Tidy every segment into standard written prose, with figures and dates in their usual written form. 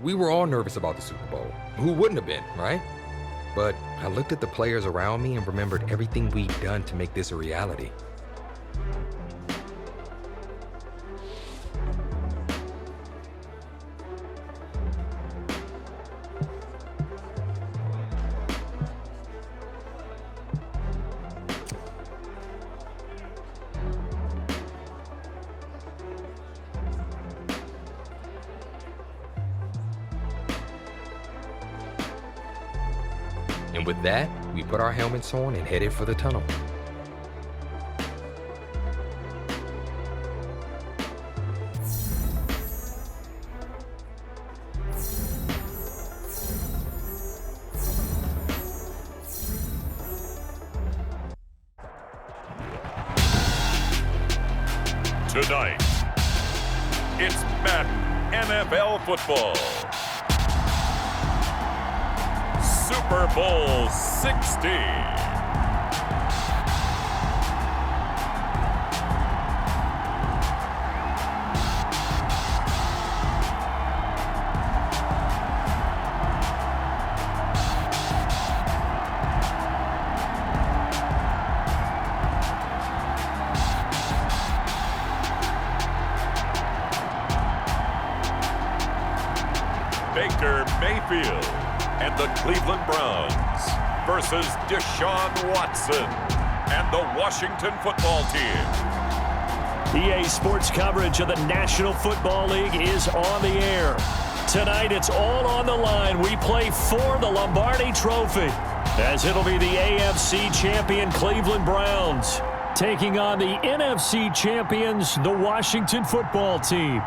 We were all nervous about the Super Bowl. Who wouldn't have been, right? But I looked at the players around me and remembered everything we'd done to make this a reality. And with that, we put our helmets on and headed for the tunnel. Tonight, it's Madden NFL football. Super Bowl 60. Baker Mayfield and the Cleveland Browns versus Deshaun Watson and the Washington football team. EA Sports coverage of the National Football League is on the air. Tonight, it's all on the line. We play for the Lombardi Trophy, as it'll be the AFC champion Cleveland Browns taking on the NFC champions, the Washington football team.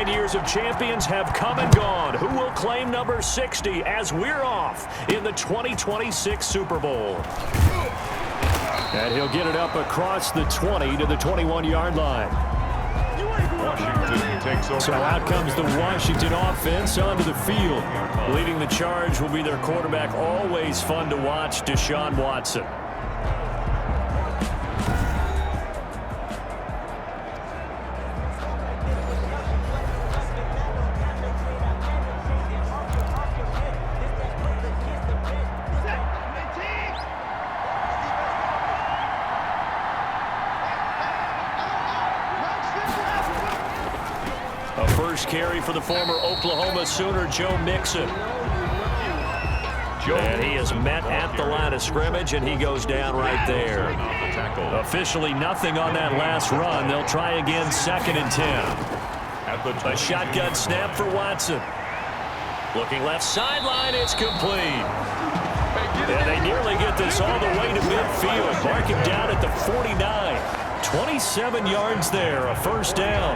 Years of champions have come and gone. Who will claim number 60 as we're off in the 2026 Super Bowl? And he'll get it up across the 20 to the 21-yard line. Washington takes over. So out comes the Washington offense onto the field. Leading the charge will be their quarterback. Always fun to watch, Deshaun Watson. Carry for the former Oklahoma Sooner, Joe Mixon. And he is met at the line of scrimmage, and he goes down right there. Officially nothing on that last run. They'll try again, 2nd and 10. A shotgun snap for Watson. Looking left sideline, it's complete. And they nearly get this all the way to midfield. Mark him down at the 49. 27 yards there, a first down.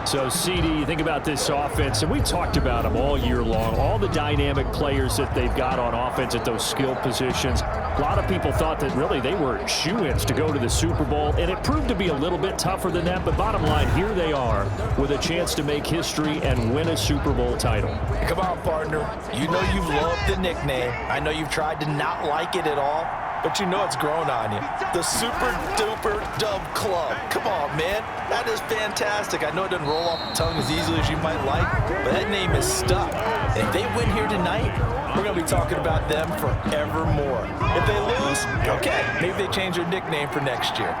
So, CD, you think about this offense, and we talked about them all year long, all the dynamic players that they've got on offense at those skill positions. A lot of people thought that really they were shoo-ins to go to the Super Bowl, and it proved to be a little bit tougher than that. But bottom line, here they are with a chance to make history and win a Super Bowl title. Come on, partner. You know you've loved the nickname. I know you've tried to not like it at all. but you know it's grown on you. The Super Duper Dub Club. Come on, man. That is fantastic. I know it doesn't roll off the tongue as easily as you might like, but that name is stuck. And if they win here tonight, we're going to be talking about them forevermore. If they lose, okay, maybe they change their nickname for next year.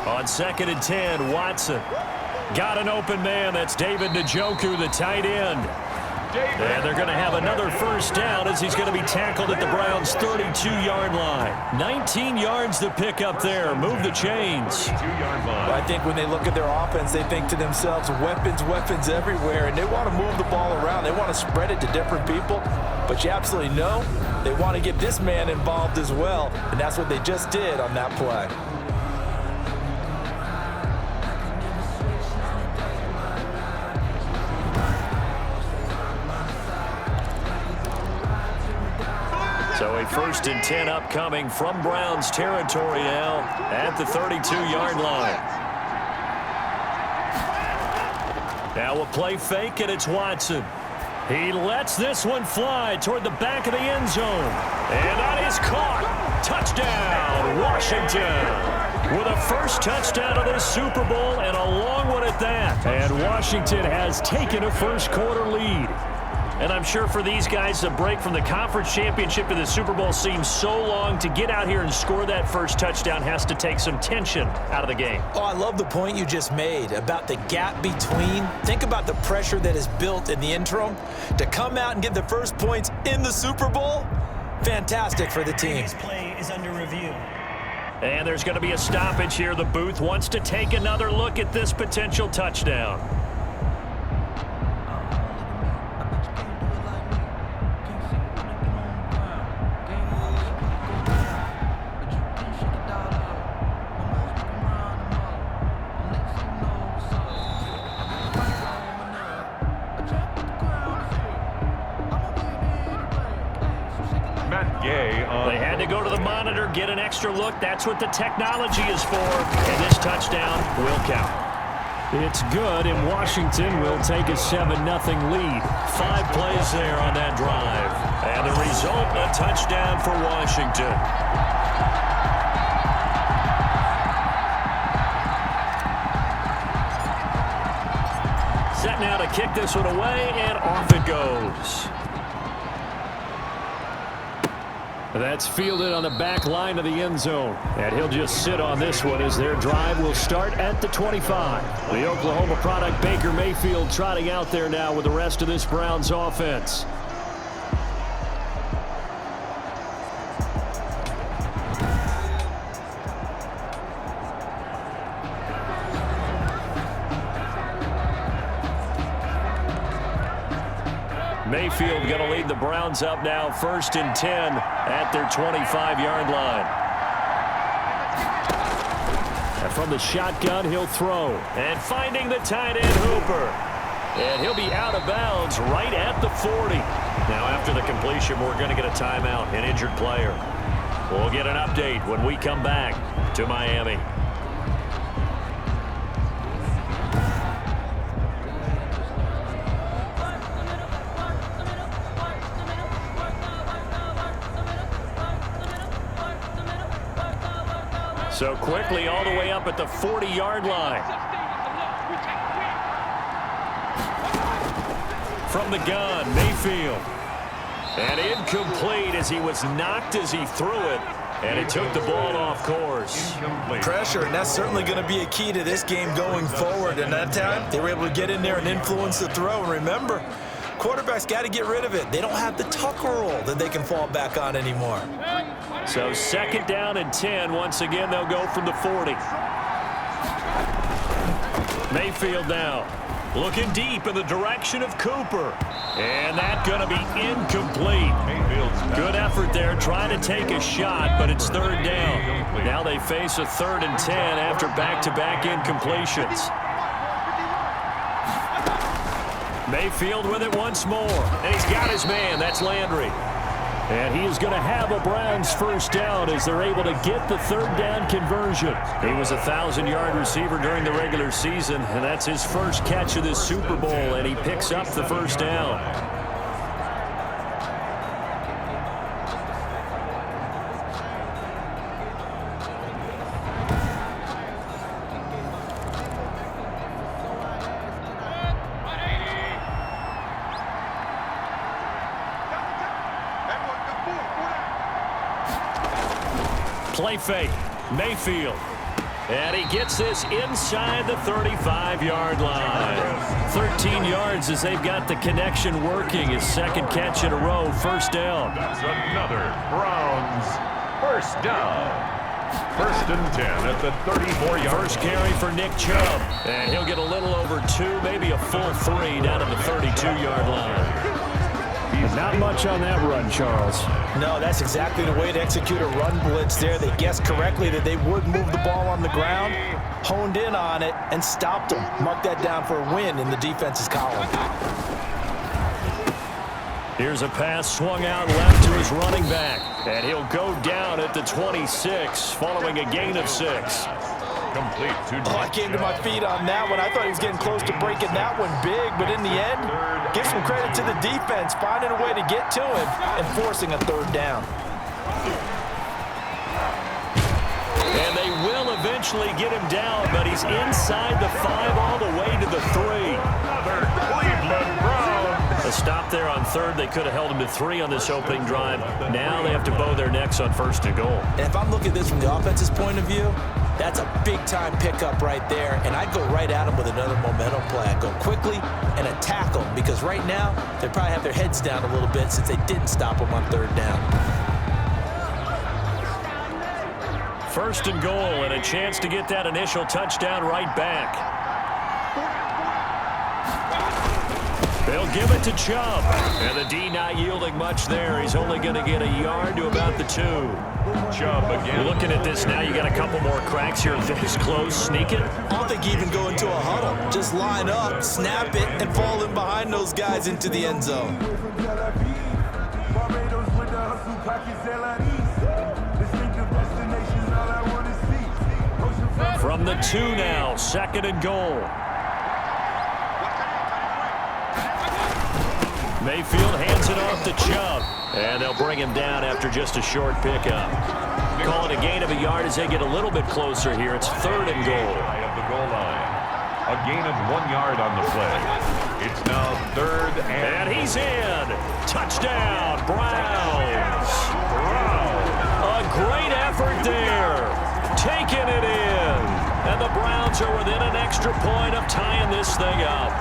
On 2nd and 10, Watson. Got an open man. That's David Njoku, the tight end. And they're going to have another first down as he's going to be tackled at the Browns' 32-yard line. 19 yards to pick up there. Move the chains. Well, I think when they look at their offense, they think to themselves, weapons, weapons everywhere, and they want to move the ball around. They want to spread it to different people, but you absolutely know they want to get this man involved as well, and that's what they just did on that play. So a 1st and 10 upcoming from Browns territory now at the 32-yard line. Now a play fake, and it's Watson. He lets this one fly toward the back of the end zone. And that is caught. Touchdown, Washington. With a first touchdown of this Super Bowl and a long one at that. And Washington has taken a first-quarter lead. And I'm sure for these guys, the break from the conference championship to the Super Bowl seems so long. To get out here and score that first touchdown has to take some tension out of the game. Oh, I love the point you just made about the gap between. Think about the pressure that is built in the interim. To come out and get the first points in the Super Bowl, fantastic for the team. This play is under review. And there's going to be a stoppage here. The booth wants to take another look at this potential touchdown. They had to go to the monitor, get an extra look. That's what the technology is for. And this touchdown will count. It's good, and Washington will take a 7-0 lead. 5 plays there on that drive. And the result, a touchdown for Washington. Set now to kick this one away, and off it goes. That's fielded on the back line of the end zone. And he'll just sit on this one as their drive will start at the 25. The Oklahoma product, Baker Mayfield, trotting out there now with the rest of this Browns offense. Mayfield going to lead the Browns up now, 1st and 10 at their 25-yard line. And from the shotgun, he'll throw. And finding the tight end, Hooper. And he'll be out of bounds right at the 40. Now, after the completion, we're going to get a timeout, an injured player. We'll get an update when we come back to Miami. So quickly all the way up at the 40-yard line. From the gun, Mayfield. And incomplete as he was knocked as he threw it. And he took the ball off course. Pressure, and that's certainly going to be a key to this game going forward. And that time, they were able to get in there and influence the throw. And remember, quarterbacks got to get rid of it. They don't have the tuck roll that they can fall back on anymore. So 2nd down and 10. Once again, they'll go from the 40. Mayfield now looking deep in the direction of Cooper. And that's going to be incomplete. Good effort there, trying to take a shot, but it's 3rd down. Now they face a 3rd and 10 after back-to-back incompletions. Mayfield with it once more. And he's got his man. That's Landry. And he is going to have a Browns first down as they're able to get the 3rd down conversion. He was a 1,000-yard receiver during the regular season, and that's his first catch of this Super Bowl, and he picks up the first down. Play fake. Mayfield. And he gets this inside the 35-yard line. 13 yards as they've got the connection working. His second catch in a row, first down. That's another Browns first down. First and 10 at the 34-yard line. First carry for Nick Chubb. And he'll get a little over 2, maybe a full 3 down at the 32-yard line. Not much on that run, Charles. No, that's exactly the way to execute a run blitz there. They guessed correctly that they would move the ball on the ground, honed in on it, and stopped them. Mark that down for a win in the defense's column. Here's a pass swung out left to his running back. And he'll go down at the 26 following a gain of 6. Complete to I came to my feet on that one. I thought he was getting close to breaking that one big, but in the end, give some credit to the defense, finding a way to get to him and forcing a third down. And they will eventually get him down, but he's inside the 5 all the way to the 3. another Cleveland Browns. A stop there on third. They could have held him to 3 on this opening drive. Now they have to bow their necks on first and goal. And if I'm looking at this from the offense's point of view, that's a big-time pickup right there, and I'd go right at him with another momentum play. I'd go quickly and attack them, because right now they probably have their heads down a little bit since they didn't stop them on third down. First and goal, and a chance to get that initial touchdown right back. They'll give it to Chubb, and the D not yielding much there. He's only going to get a yard to about the 2. Chubb again. Looking at this now, you got a couple more cracks here. This close, sneak it. I don't think you even go into a huddle. Just line up, snap it, and fall in behind those guys into the end zone. From the 2 now, second and goal. Mayfield hands it off to Chubb, and they'll bring him down after just a short pickup. Call it a gain of a yard as they get a little bit closer here. It's third and goal. At the goal line. A gain of 1 yard on the play. It's now third And he's in. Touchdown, Browns. A great effort there. Taking it in. And the Browns are within an extra point of tying this thing up.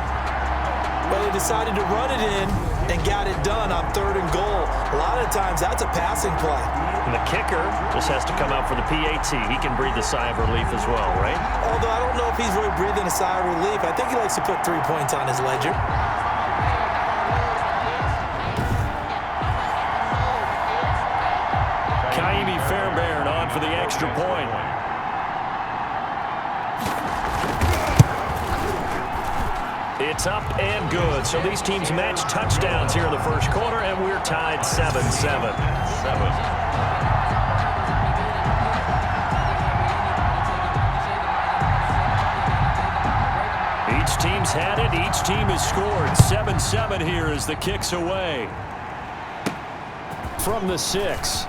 Well, they decided to run it in and got it done on third and goal. A lot of times, that's a passing play. And the kicker just has to come out for the PAT. He can breathe a sigh of relief as well, right? Although I don't know if he's really breathing a sigh of relief. I think he likes to put 3 points on his ledger. Kaimi Fairbairn on for the extra point. It's up and good. So these teams match touchdowns here in the first quarter, and we're tied 7-7. Each team's had it. Each team has scored. 7-7 here as the kick's away. From the 6.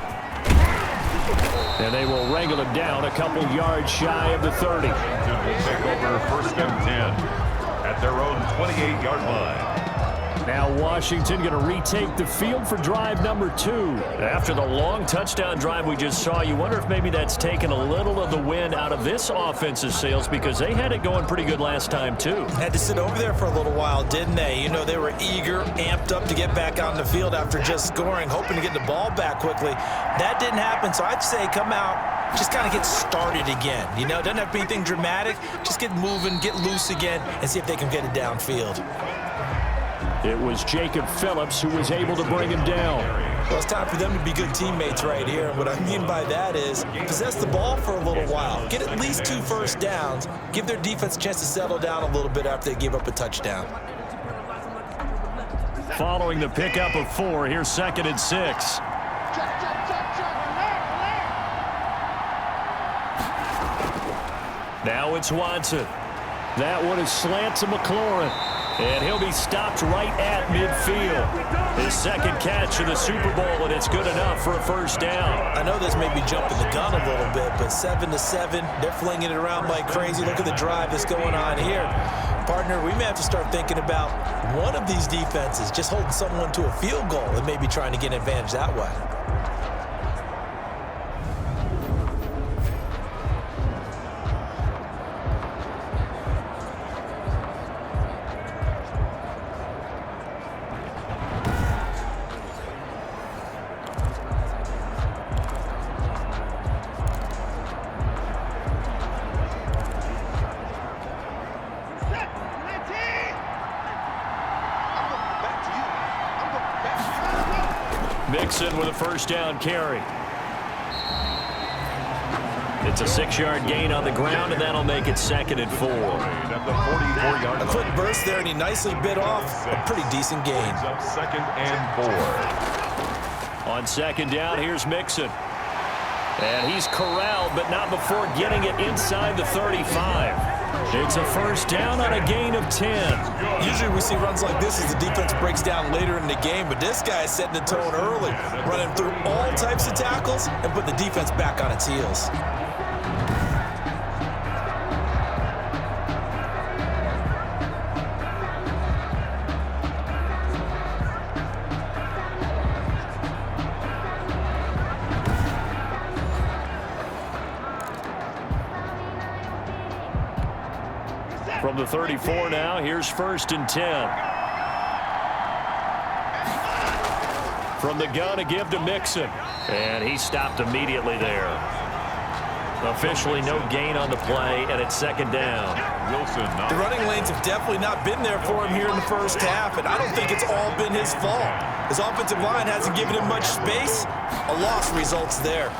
And they will wrangle him down a couple yards shy of the 30. Will take over first and 10. At their own 28-yard line. Now Washington going to retake the field for drive number 2. After the long touchdown drive we just saw, you wonder if maybe that's taken a little of the wind out of this offensive sails, because they had it going pretty good last time too. Had to sit over there for a little while, didn't they? You know, they were eager, amped up to get back on the field after just scoring, hoping to get the ball back quickly. That didn't happen, so I'd say come out, just kind of get started again. You know, it doesn't have to be anything dramatic. Just get moving, get loose again, and see if they can get it downfield. It was Jacob Phillips who was able to bring him down. Well, it's time for them to be good teammates right here. And what I mean by that is possess the ball for a little while. Get at least 2 first downs. Give their defense a chance to settle down a little bit after they give up a touchdown. Following the pickup of 4, here's second and 6. Now it's Watson. That one is slant to McLaurin. And he'll be stopped right at midfield. His second catch of the Super Bowl, and it's good enough for a first down. I know this may be jumping the gun a little bit, but 7-7, they're flinging it around like crazy. Look at the drive that's going on here. Partner, we may have to start thinking about one of these defenses just holding someone to a field goal and maybe trying to get an advantage that way. Mixon with a first down carry. It's a 6-yard gain on the ground, and that'll make it 2nd and 4. At the 44-yard A quick burst there, and he nicely bit off a pretty decent gain. Up 2nd and 4. On 2nd down, here's Mixon. And he's corralled, but not before getting it inside the 35. It's a first down on a gain of 10. Usually we see runs like this as the defense breaks down later in the game, but this guy is setting the tone early, running through all types of tackles and putting the defense back on its heels. From the 34 now, here's 1st and 10. From the gun, a give to Mixon. And he stopped immediately there. Officially no gain on the play, and it's 2nd down. Wilson. The running lanes have definitely not been there for him here in the first half, and I don't think it's all been his fault. His offensive line hasn't given him much space. A loss results there.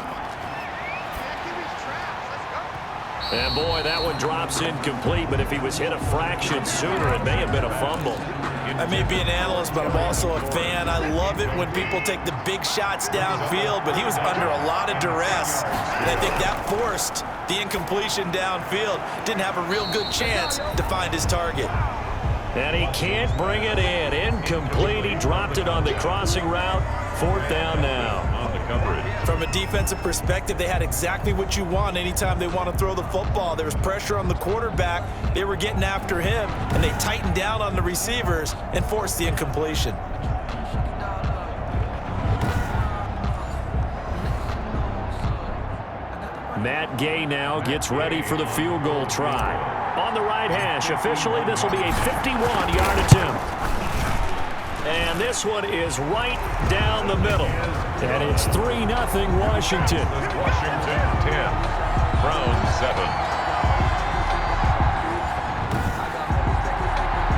And boy, that one drops incomplete, but if he was hit a fraction sooner, it may have been a fumble. I may be an analyst, but I'm also a fan. I love it when people take the big shots downfield, but he was under a lot of duress, and I think that forced the incompletion downfield. Didn't have a real good chance to find his target. And he can't bring it in. Incomplete. He dropped it on the crossing route. 4th down now. On the coverage. From a defensive perspective, they had exactly what you want anytime they want to throw the football. There was pressure on the quarterback. They were getting after him, and they tightened down on the receivers and forced the incompletion. Matt Gay now gets ready for the field goal try. On the right hash, officially, this will be a 51-yard attempt. And this one is right down the middle. And it's 3-0 Washington. Washington 10. Browns 7.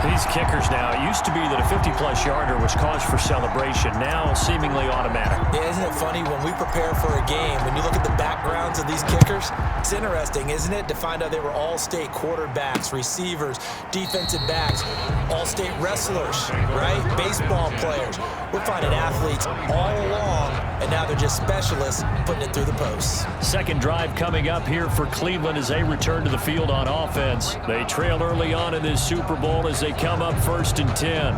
These kickers now, it used to be that a 50-plus yarder was cause for celebration. Now seemingly automatic. Yeah, isn't it funny when we prepare for a game, when you look at the backgrounds of these kickers, it's interesting, isn't it, to find out they were all-state quarterbacks, receivers, defensive backs, all-state wrestlers, right? Baseball players. We're finding athletes all along, and now they're just specialists putting it through the posts. 2nd drive coming up here for Cleveland as they return to the field on offense. They trail early on in this Super Bowl as they come up 1st and 10.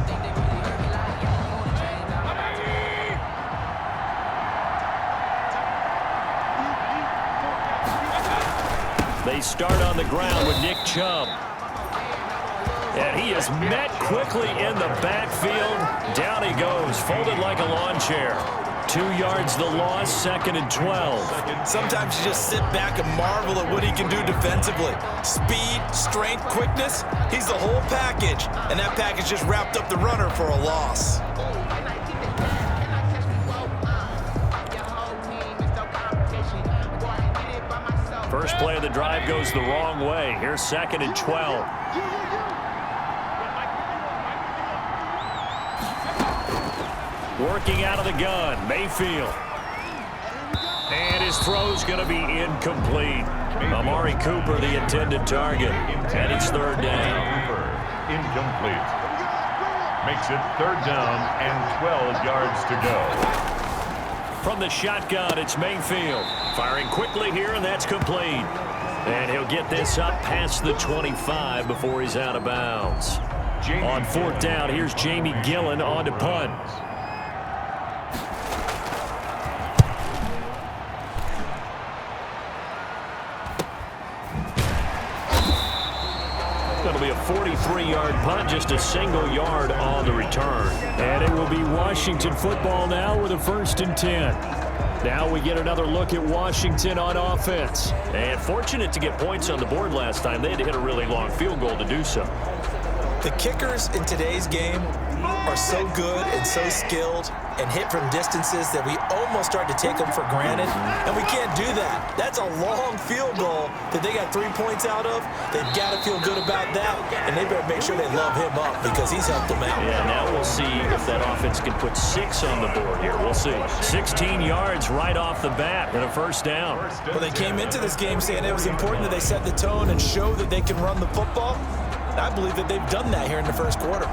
They start on the ground with Nick Chubb. And he is met quickly in the backfield. Down he goes, folded like a lawn chair. 2 yards the loss, 2nd and 12. Sometimes you just sit back and marvel at what he can do defensively. Speed, strength, quickness, he's the whole package. And that package just wrapped up the runner for a loss. First play of the drive goes the wrong way. Here's 2nd and 12. Working out of the gun, Mayfield. And his throw's going to be incomplete. Amari Cooper, the intended target. And it's 3rd down. Incomplete. Makes it 3rd down and 12 yards to go. From the shotgun, it's Mayfield. Firing quickly here, and that's complete. And he'll get this up past the 25 before he's out of bounds. On 4th down, here's Jamie Gillen on to punt. It'll be a 43-yard punt, just a single yard on the return. And it will be Washington football now with a 1st and 10. Now we get another look at Washington on offense. And fortunate to get points on the board last time. They had to hit a really long field goal to do so. The kickers in today's game are so good and so skilled and hit from distances that we almost start to take them for granted, and we can't do that. That's a long field goal that they got 3 points out of. They've got to feel good about that, and they better make sure they love him up because he's helped them out. Yeah, now we'll see if that offense can put 6 on the board here. We'll see. 16 yards right off the bat and a first down. Well, they came into this game saying it was important that they set the tone and show that they can run the football. And I believe that they've done that here in the first quarter.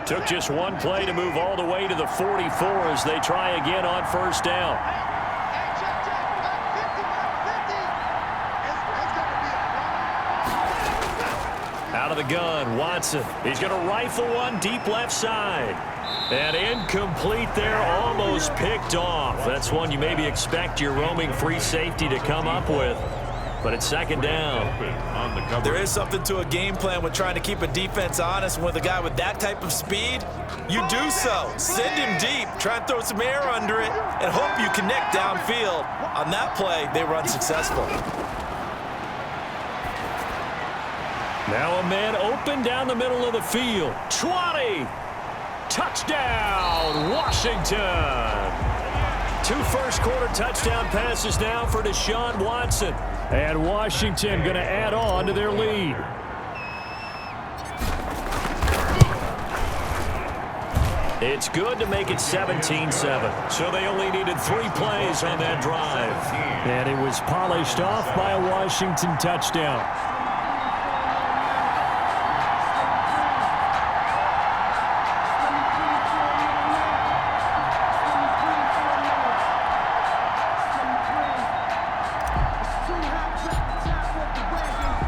Took just one play to move all the way to the 44 as they try again on first down. Out of the gun, Watson. He's going to rifle one deep left side. And incomplete there, almost picked off. That's one you maybe expect your roaming free safety to come up with. But it's second down. There is something to a game plan with trying to keep a defense honest. With a guy with that type of speed, you do so. Send him deep, try and throw some air under it, and hope you connect downfield. On that play, they run successful. Now a man open down the middle of the field. 20. Touchdown, Washington. 2 first-quarter touchdown passes now for Deshaun Watson. And Washington going to add on to their lead. It's good to make it 17-7. So they only needed 3 plays on that drive. And it was polished off by a Washington touchdown.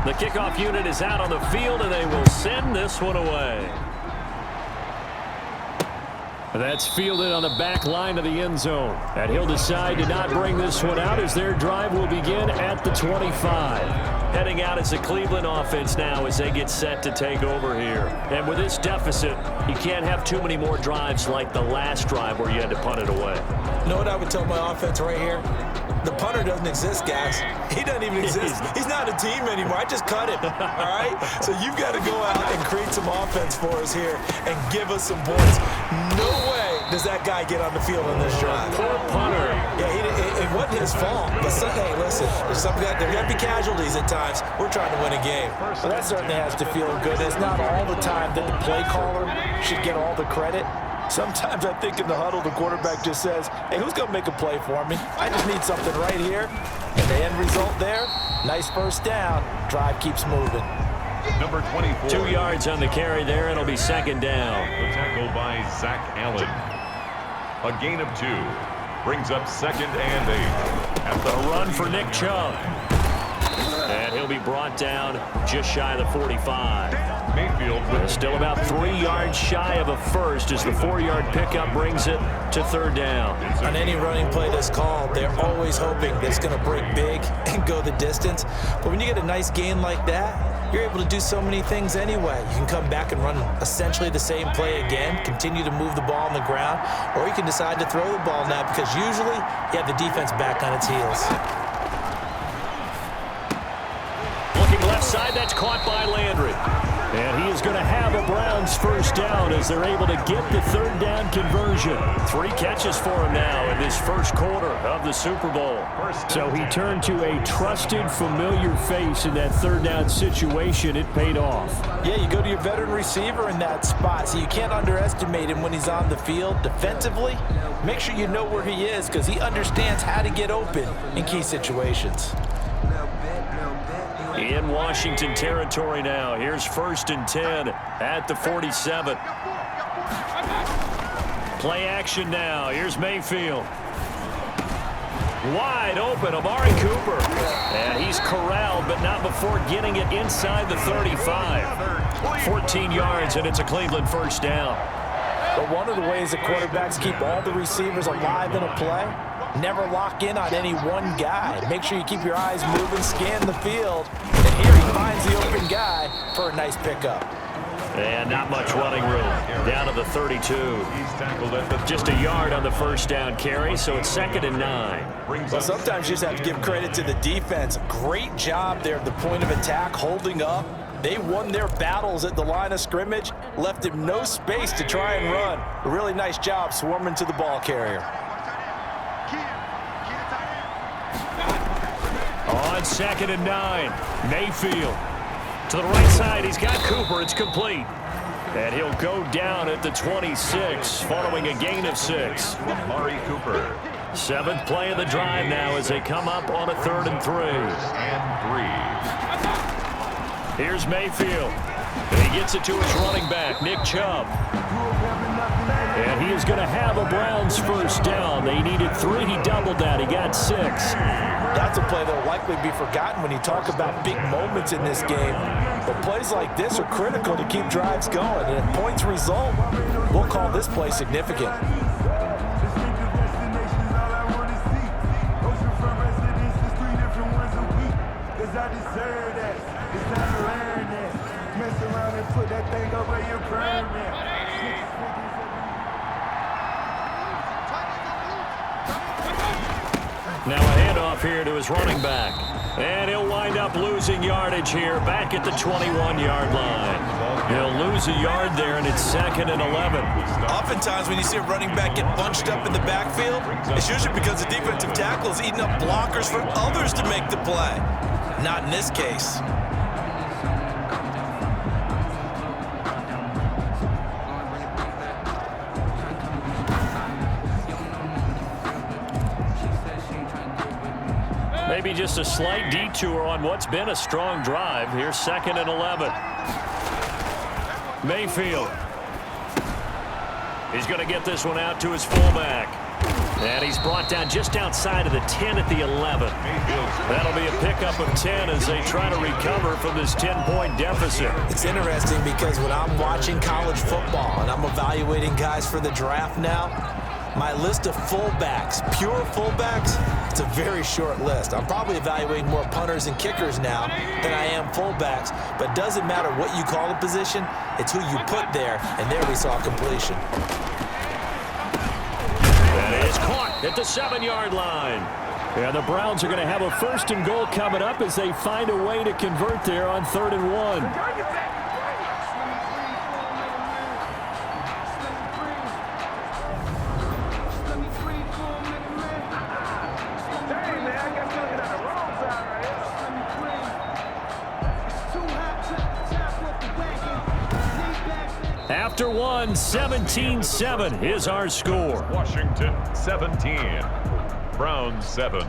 The kickoff unit is out on the field, and they will send this one away. That's fielded on the back line of the end zone. And he'll decide to not bring this one out as their drive will begin at the 25. Heading out as the Cleveland offense now as they get set to take over here. And with this deficit, you can't have too many more drives like the last drive where you had to punt it away. You know what I would tell my offense right here? The punter doesn't exist, guys. He doesn't even exist. He's not a team anymore. I just cut him, all right? So you've got to go out and create some offense for us here and give us some points. No way does that guy get on the field on this drive. Poor punter. Yeah, it wasn't his fault. But hey, listen, there got to be casualties at times. We're trying to win a game. Well, that certainly has to feel good. It's not all the time that the play caller should get all the credit. Sometimes I think in the huddle, the quarterback just says, hey, who's going to make a play for me? I just need something right here. And the end result there, nice first down. Drive keeps moving. Number 24. 2 yards on the carry there. It'll be second down. The tackle by Zach Allen. A gain of 2. Brings up 2nd and 8. At the run for Nick Chubb. And he'll be brought down just shy of the 45. Mayfield still about 3 yards shy of a first as the 4-yard pickup brings it to third down. On any running play that's called, they're always hoping that it's going to break big and go the distance. But when you get a nice gain like that, you're able to do so many things anyway. You can come back and run essentially the same play again, continue to move the ball on the ground, or you can decide to throw the ball now because usually you have the defense back on its heels. Looking left side, that's caught by Landry. And he is going to have a Browns first down as they're able to get the third down conversion. 3 catches for him now in this first quarter of the Super Bowl. So he turned to a trusted, familiar face in that third down situation. It paid off. Yeah, you go to your veteran receiver in that spot, so you can't underestimate him when he's on the field defensively. Make sure you know where he is because he understands how to get open in key situations. In Washington territory now. Here's 1st and 10 at the 47. Play action now. Here's Mayfield. Wide open, Amari Cooper. And he's corralled, but not before getting it inside the 35. 14 yards, and it's a Cleveland first down. But one of the ways that quarterbacks keep all the receivers alive in a play, never lock in on any one guy. Make sure you keep your eyes moving, scan the field, and here he finds the open guy for a nice pickup. And not much running room. Down to the 32. Just a yard on the first down carry, so it's 2nd and 9. Well, sometimes you just have to give credit to the defense. Great job there at the point of attack, holding up. They won their battles at the line of scrimmage, left him no space to try and run. A really nice job swarming to the ball carrier. On 2nd and 9, Mayfield. To the right side, he's got Cooper. It's complete. And he'll go down at the 26, following a gain of 6. Amari Cooper. 7th play of the drive now as they come up on a 3rd and 3. Here's Mayfield. And he gets it to his running back, Nick Chubb. And he is going to have a Browns first down. They needed 3. He doubled that. He got 6. That's a play that will likely be forgotten when you talk about big moments in this game. But plays like this are critical to keep drives going. And if points result, we'll call this play significant. Now a handoff here to his running back. And he'll wind up losing yardage here back at the 21-yard line. He'll lose a yard there, and it's 2nd and 11. Oftentimes when you see a running back get bunched up in the backfield, it's usually because the defensive tackle is eating up blockers for others to make the play. Not in this case. Maybe just a slight detour on what's been a strong drive. Here's 2nd and 11. Mayfield. He's going to get this one out to his fullback. And he's brought down just outside of the 10 at the 11. That'll be a pickup of 10 as they try to recover from this 10-point deficit. It's interesting because when I'm watching college football and I'm evaluating guys for the draft now, my list of fullbacks, pure fullbacks, it's a very short list. I'm probably evaluating more punters and kickers now than I am fullbacks, but it doesn't matter what you call a position, it's who you put there, and there we saw completion. That is caught at the 7-yard line. And the Browns are going to have a 1st and goal coming up as they find a way to convert there on 3rd and 1. After one, 17-7 is our score. Washington 17, Browns 7.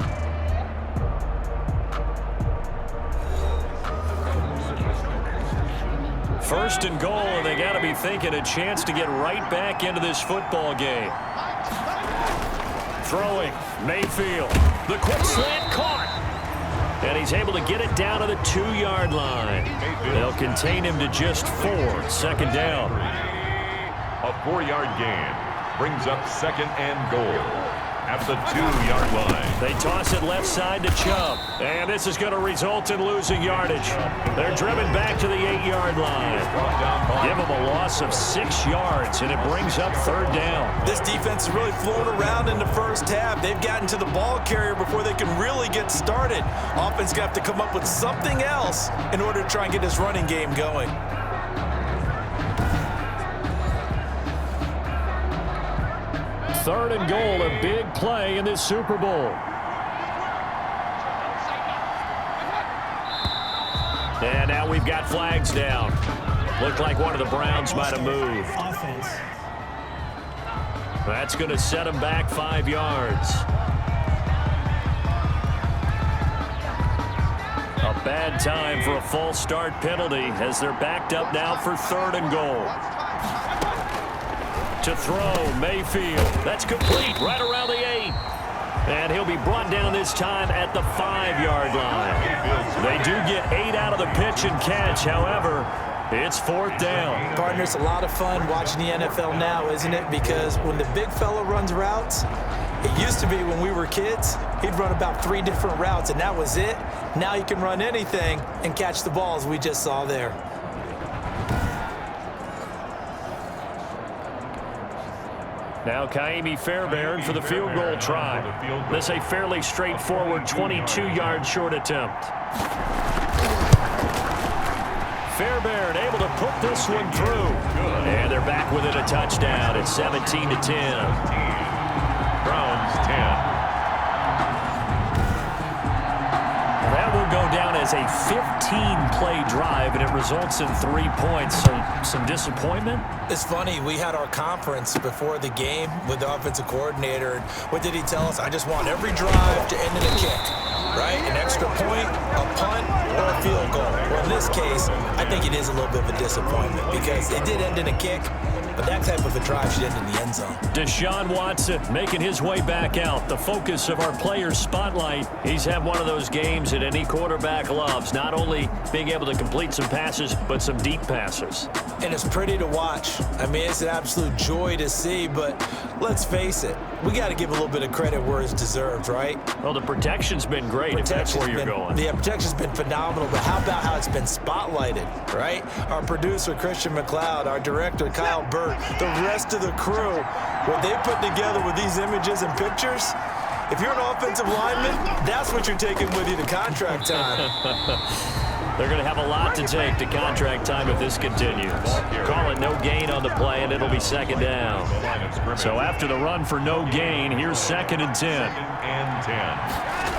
First and goal, and they got to be thinking a chance to get right back into this football game. Throwing, Mayfield. The quick slant caught. And he's able to get it down to the 2-yard line. They'll contain him to just 4. 2nd down. A 4-yard gain brings up 2nd and goal at the 2-yard line. They toss it left side to Chubb. And this is going to result in losing yardage. They're driven back to the 8-yard line. Give them a loss of 6 yards, and it brings up 3rd down. This defense is really flown around in the first half. They've gotten to the ball carrier before they can really get started. Offense got to come up with something else in order to try and get this running game going. Third and goal, a big play in this Super Bowl. And now we've got flags down. Looked like one of the Browns might have moved. That's going to set them back 5 yards. A bad time for a false start penalty as they're backed up now for 3rd and goal. To throw, Mayfield. That's complete right around the 8. And he'll be brought down this time at the 5-yard line. They do get 8 out of the pitch and catch. However, it's 4th down. Partner, it's a lot of fun watching the NFL now, isn't it? Because when the big fella runs routes, it used to be when we were kids, he'd run about 3 different routes, and that was it. Now he can run anything and catch the balls we just saw there. Now Kaimi Fairbairn for the field goal try. This a fairly straightforward 22-yard short attempt. Fairbairn able to put this one through. And they're back within a touchdown. It's 17-10. Browns 10. That will go down as a 15-play drive, and it results in 3 points. So some disappointment? It's funny, we had our conference before the game with the offensive coordinator. What did he tell us? I just want every drive to end in a kick, right? An extra point, a punt, or a field goal. Well, in this case, I think it is a little bit of a disappointment because it did end in a kick, but that type of a drive should end in the end zone. Deshaun Watson making his way back out. The focus of our players' spotlight. He's had one of those games that any quarterback loves. Not only being able to complete some passes, but some deep passes. And it's pretty to watch. I mean, it's an absolute joy to see, but let's face it. We got to give a little bit of credit where it's deserved, right? Well, the protection's been great, if that's where you're going. Yeah, protection's been phenomenal, but how about how it's been spotlighted, right? Our producer, Christian McLeod, our director, Kyle Burt, the rest of the crew, what they put together with these images and pictures, if you're an offensive lineman, that's what you're taking with you to contract time. They're going to have a lot to take to contract time if this continues. Call it no gain on the play, and it'll be second down. So after the run for no gain, here's 2nd and 10. 2nd and 10.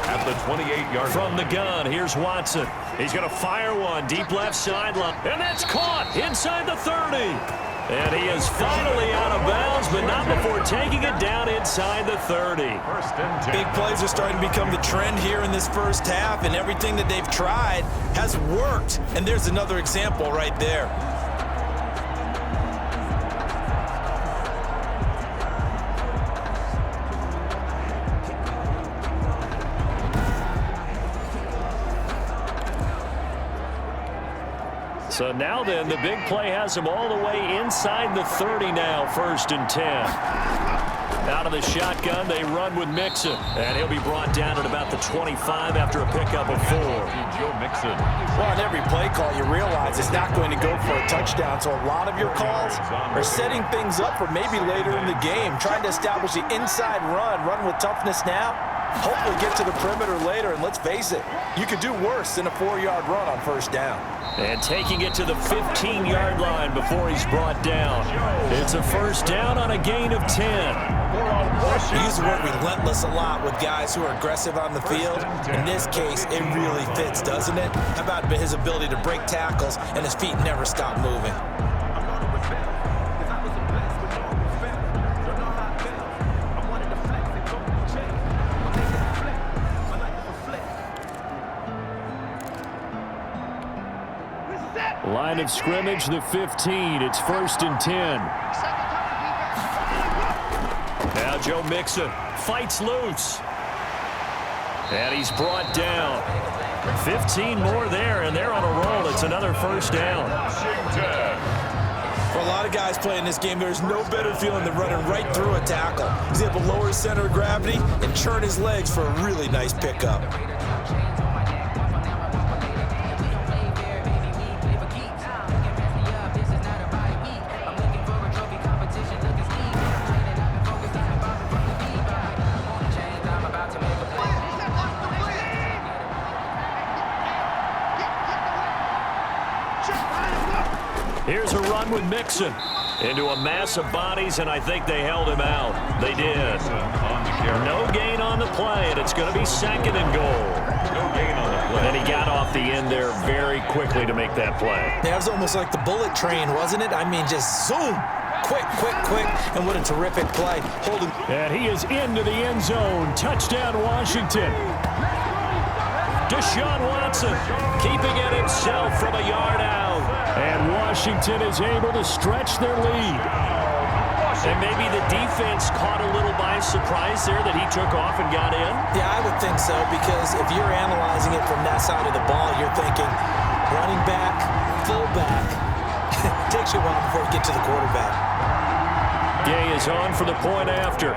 At the 28-yard From the gun, here's Watson. He's going to fire one deep left sideline, and that's caught inside the 30. And he is finally out of bounds, but not before taking it down inside the 30. 1st and 10. Big plays are starting to become the trend here in this first half, and everything that they've tried has worked. And there's another example right there. So now then, the big play has him all the way inside the 30 now, 1st and 10. Out of the shotgun, they run with Mixon. And he'll be brought down at about the 25 after a pickup of 4. Joe Mixon. Well, on every play call, you realize it's not going to go for a touchdown. So a lot of your calls are setting things up for maybe later in the game, trying to establish the inside run with toughness now. Hopefully get to the perimeter later, and let's face it, you could do worse than a 4-yard run on 1st down. And taking it to the 15-yard line before he's brought down. It's a 1st down on a gain of 10. We use the word relentless a lot with guys who are aggressive on the field. In this case, it really fits, doesn't it? How about his ability to break tackles and his feet never stop moving? Line of scrimmage, the 15. It's 1st and 10. Now Joe Mixon fights loose. And he's brought down. 15 more there, and they're on a roll. It's another 1st down. For a lot of guys playing this game, there's no better feeling than running right through a tackle. He's able to lower his center of gravity and churn his legs for a really nice pickup. Here's a run with Mixon into a mass of bodies, and I think they held him out. They did. No gain on the play, and it's going to be 2nd and goal. No gain on the play. And he got off the end there very quickly to make that play. Yeah, it was almost like the bullet train, wasn't it? I mean, just zoom. Quick, and what a terrific play. Holding. And he is into the end zone. Touchdown, Washington. Deshaun Watson keeping it himself from a yard out. And Washington is able to stretch their lead. And maybe the defense caught a little by surprise there that he took off and got in. Yeah, I would think so, because if you're analyzing it from that side of the ball, you're thinking running back, fullback. Takes you a while before you get to the quarterback. Gay is on for the point after.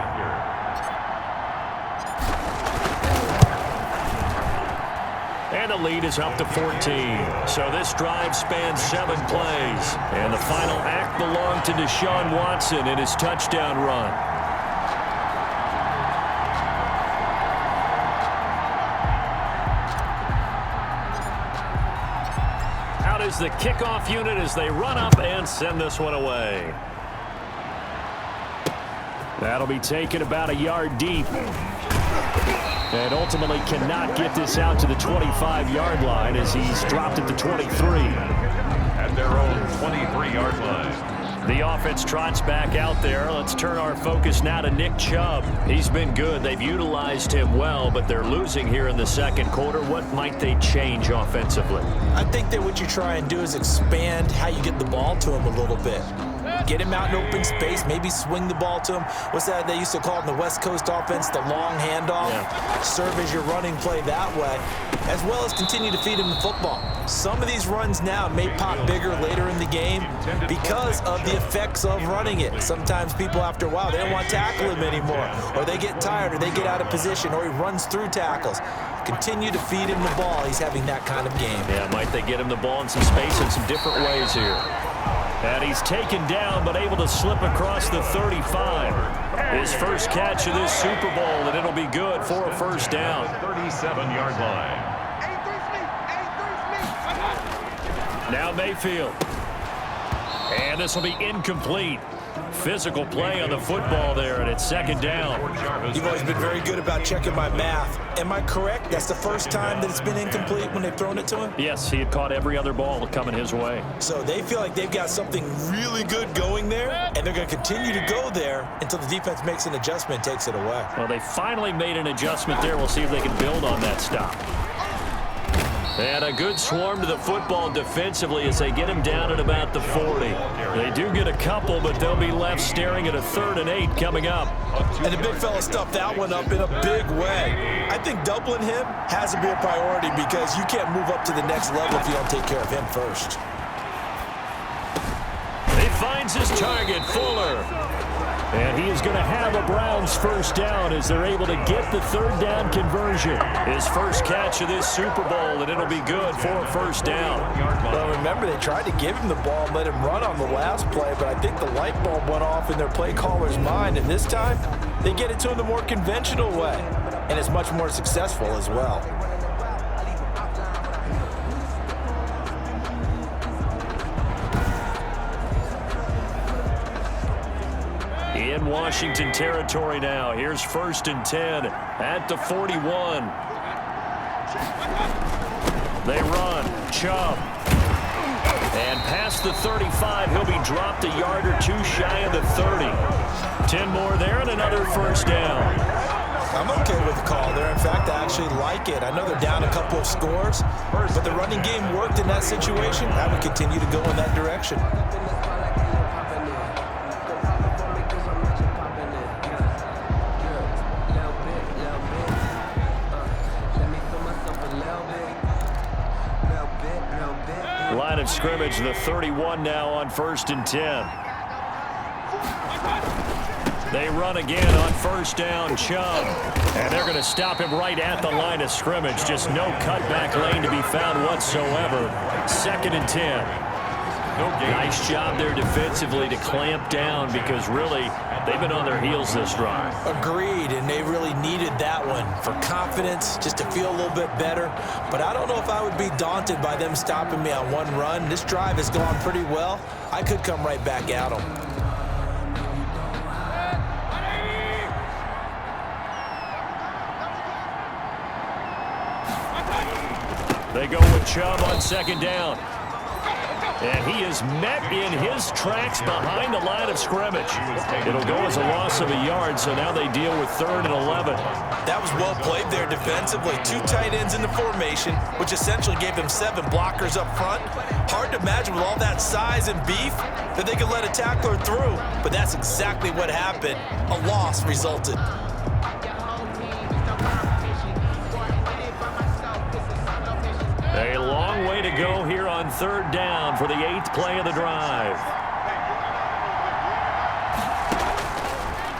And the lead is up to 14. So this drive spans 7 plays. And the final act belonged to Deshaun Watson in his touchdown run. is the kickoff unit as they run up and send this one away. That'll be taken about a yard deep. And ultimately cannot get this out to the 25-yard line as he's dropped at the 23. At their own 23-yard line. The offense trots back out there. Let's turn our focus now to Nick Chubb. He's been good. They've utilized him well, but they're losing here in the second quarter. What might they change offensively? I think that what you try and do is expand how you get the ball to him a little bit. Get him out in open space, maybe swing the ball to him. What's that they used to call it in the West Coast offense, the long handoff? Yeah. Serve as your running play that way, as well as continue to feed him the football. Some of these runs now may pop bigger later in the game because of the effects of running it. Sometimes people, after a while, they don't want to tackle him anymore, or they get tired, or they get out of position, or he runs through tackles. Continue to feed him the ball. He's having that kind of game. Yeah, might they get him the ball in some space in some different ways here. And he's taken down, but able to slip across the 35. His first catch of this Super Bowl, and it'll be good for a first down. 37-yard line. Now Mayfield. And this will be incomplete. Physical play on the football there, and it's second down. You've always been very good about checking my math. Am I correct? That's the first time that it's been incomplete when they've thrown it to him? Yes, he had caught every other ball coming his way. So they feel like they've got something really good going there, and they're going to continue to go there until the defense makes an adjustment and takes it away. Well, they finally made an adjustment there. We'll see if they can build on that stop. And a good swarm to the football defensively as they get him down at about the 40. They do get a couple, but they'll be left staring at a 3rd and 8 coming up. And the big fella stuffed that one up in a big way. I think doubling him has to be a priority because you can't move up to the next level if you don't take care of him first. He finds his target, Fuller. And he is going to have a Browns first down as they're able to get the 3rd down conversion. His first catch of this Super Bowl, and it'll be good for a first down. Well, remember, they tried to give him the ball and let him run on the last play, but I think the light bulb went off in their play caller's mind, and this time they get it to him the more conventional way, and it's much more successful as well. In Washington territory now. Here's 1st and 10 at the 41. They run. Chubb. And past the 35, he'll be dropped a yard or two shy of the 30. 10 more there and another first down. I'm okay with the call there. In fact, I actually like it. I know they're down a couple of scores, but the running game worked in that situation. I would continue to go in that direction. Line of scrimmage, the 31 now on 1st and 10. They run again on first down, Chubb. And they're going to stop him right at the line of scrimmage. Just no cutback lane to be found whatsoever. 2nd and 10. Nice job there defensively to clamp down because really they've been on their heels this drive. Agreed, and they really needed that one for confidence, just to feel a little bit better. But I don't know if I would be daunted by them stopping me on one run. This drive has gone pretty well. I could come right back at them. They go with Chubb on 2nd down. And he is met in his tracks behind the line of scrimmage. It'll go as a loss of a yard, so now they deal with 3rd and 11. That was well played there defensively. 2 tight ends in the formation, which essentially gave them 7 blockers up front. Hard to imagine with all that size and beef that they could let a tackler through, but that's exactly what happened. A loss resulted. A long way to go here on 3rd down for the 8th play of the drive.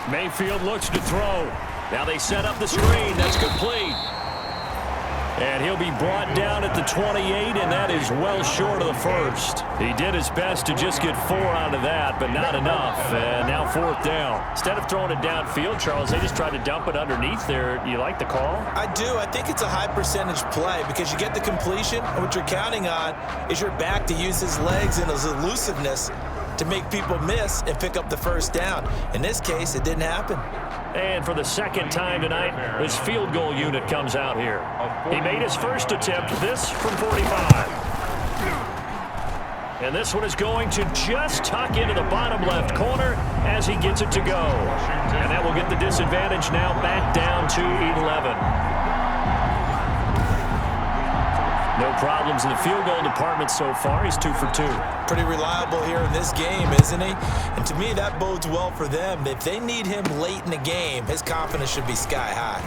Mayfield looks to throw. Now they set up the screen. That's complete. And he'll be brought down at the 28, and that is well short of the first. He did his best to just get 4 out of that, but not enough. And now 4th down. Instead of throwing it downfield, Charles, they just tried to dump it underneath there. You like the call? I do. I think it's a high percentage play because you get the completion, and what you're counting on is your back to use his legs and his elusiveness to make people miss and pick up the first down. In this case, it didn't happen. And for the second time tonight, his field goal unit comes out here. He made his first attempt, this from 45. And this one is going to just tuck into the bottom left corner as he gets it to go. And that will get the disadvantage now back down to 11. No problems in the field goal department so far. He's 2 for 2. Pretty reliable here in this game, isn't he? And to me, that bodes well for them. If they need him late in the game, his confidence should be sky high.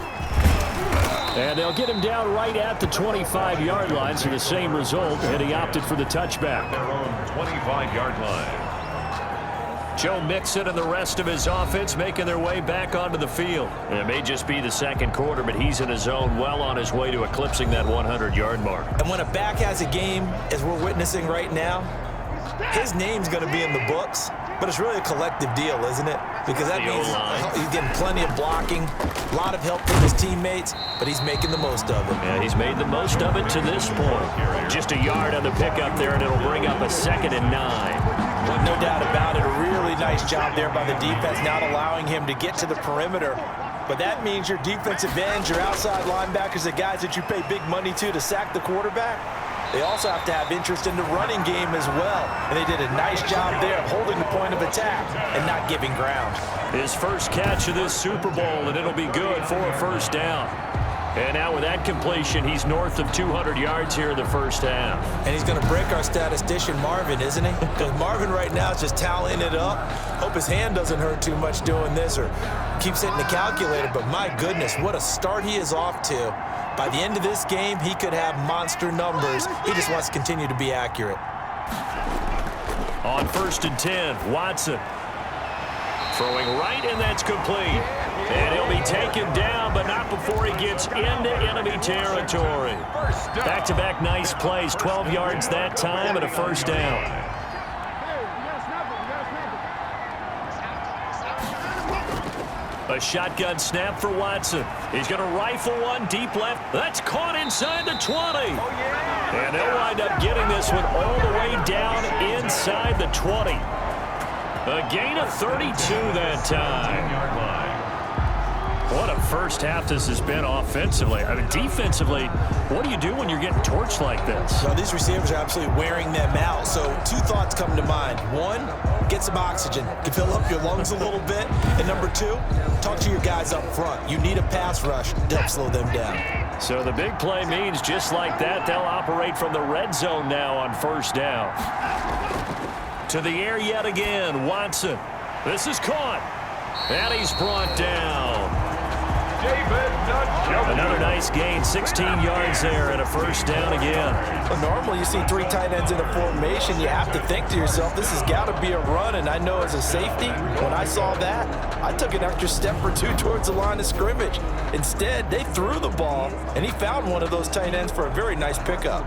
And they'll get him down right at the 25-yard line, so the same result, and he opted for the touchback. Their own 25-yard line. Joe Mixon and the rest of his offense making their way back onto the field. And it may just be the second quarter, but he's in his zone, well on his way to eclipsing that 100-yard mark. And when a back has a game, as we're witnessing right now, his name's going to be in the books, but it's really a collective deal, isn't it? Because that means he's getting plenty of blocking, a lot of help from his teammates, but he's making the most of it. Yeah, he's made the most of it to this point. Just a yard on the pickup there, and it'll bring up a 2nd and 9. No doubt about it. A really nice job there by the defense, not allowing him to get to the perimeter. But that means your defensive ends, your outside linebackers, the guys that you pay big money to sack the quarterback, they also have to have interest in the running game as well. And they did a nice job there of holding the point of attack and not giving ground. His first catch of this Super Bowl, and it'll be good for a first down. And now with that completion, he's north of 200 yards here in the first half. And he's going to break our statistician, Marvin, isn't he? Because Marvin right now is just tallying it up. Hope his hand doesn't hurt too much doing this or keeps hitting the calculator. But my goodness, what a start he is off to. By the end of this game, he could have monster numbers. He just wants to continue to be accurate. On 1st and 10, Watson throwing right, and that's complete. And he'll be taken down, but not before he gets into enemy territory. Back-to-back nice plays, 12 yards that time and a first down. A shotgun snap for Watson. He's going to rifle one deep left. That's caught inside the 20. And they'll wind up getting this one all the way down inside the 20. A gain of 32 that time. What a first half this has been offensively. I mean, defensively, what do you do when you're getting torched like this? Well, these receivers are absolutely wearing them out. So 2 thoughts come to mind. 1, get some oxygen to fill up your lungs a little bit. And number 2, talk to your guys up front. You need a pass rush to help slow them down. So the big play means just like that, they'll operate from the red zone now on first down. To the air yet again, Watson. This is caught. And he's brought down. Another nice gain, 16 yards there and a first down again. Well, normally you see 3 tight ends in a formation. You have to think to yourself, this has got to be a run. And I know as a safety, when I saw that, I took an extra step or 2 towards the line of scrimmage. Instead, they threw the ball, and he found one of those tight ends for a very nice pickup.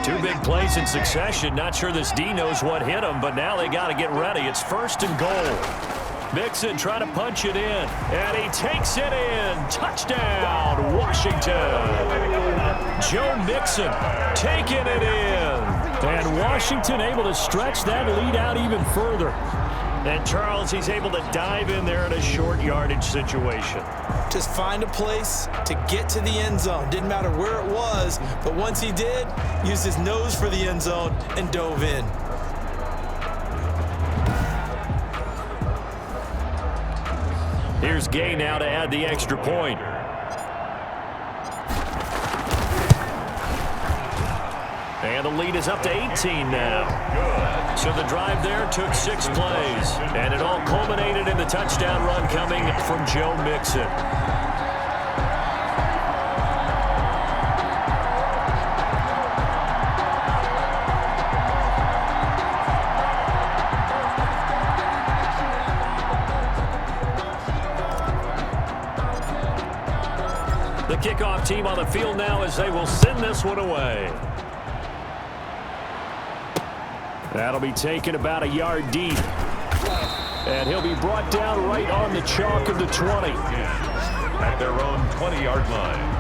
Two big plays in succession. Not sure this D knows what hit him, but now they got to get ready. It's 1st and goal. Mixon trying to punch it in, and he takes it in. Touchdown, Washington. Joe Mixon taking it in. And Washington able to stretch that lead out even further. And Charles, he's able to dive in there in a short yardage situation. Just find a place to get to the end zone. Didn't matter where it was, but once he did, used his nose for the end zone and dove in. Here's Gay now to add the extra point. And the lead is up to 18 now. So the drive there took 6 plays. And it all culminated in the touchdown run coming from Joe Mixon. team on the field now as they will send this one away. That'll be taken about a yard deep. And he'll be brought down right on the chalk of the 20. At their own 20-yard line.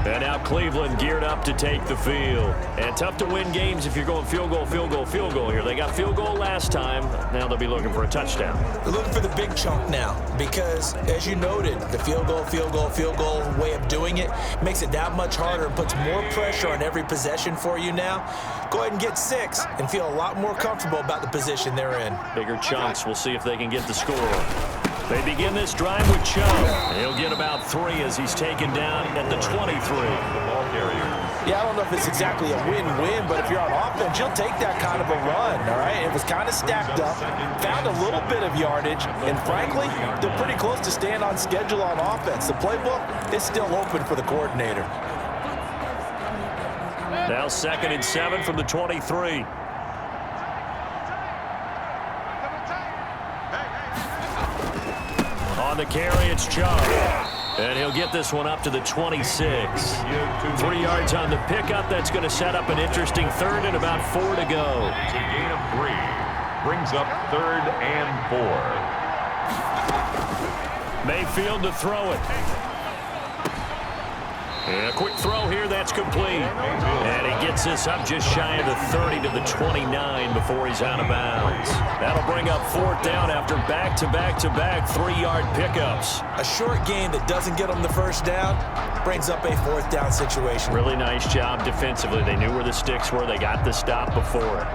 And now Cleveland geared up to take the field. And tough to win games if you're going field goal, field goal, field goal here. They got field goal last time. Now they'll be looking for a touchdown. They're looking for the big chunk now because, as you noted, the field goal way of doing it makes it that much harder and puts more pressure on every possession for you now. Go ahead and get 6 and feel a lot more comfortable about the position they're in. Bigger chunks. We'll see if they can get the score. They begin this drive with Chubb. He'll get about 3 as he's taken down at the 23. The ball carrier. Yeah, I don't know if it's exactly a win-win, but if you're on offense, you'll take that kind of a run, all right? It was kind of stacked up, found a little bit of yardage, and frankly, they're pretty close to staying on schedule on offense. The playbook is still open for the coordinator. Now 2nd and 7 from the 23. On the carry, it's Chubb. And he'll get this one up to the 26. 3 yards on the pickup. That's going to set up an interesting 3rd and about 4 to go. It's a gain of 3. Brings up 3rd and 4. Mayfield to throw it. And a quick throw here, that's complete. And he gets this up just shy of the 30 to the 29 before he's out of bounds. That'll bring up 4th down after back-to-back-to-back 3-yard pickups. A short gain that doesn't get them the first down brings up a 4th down situation. Really nice job defensively. They knew where the sticks were. They got the stop before it.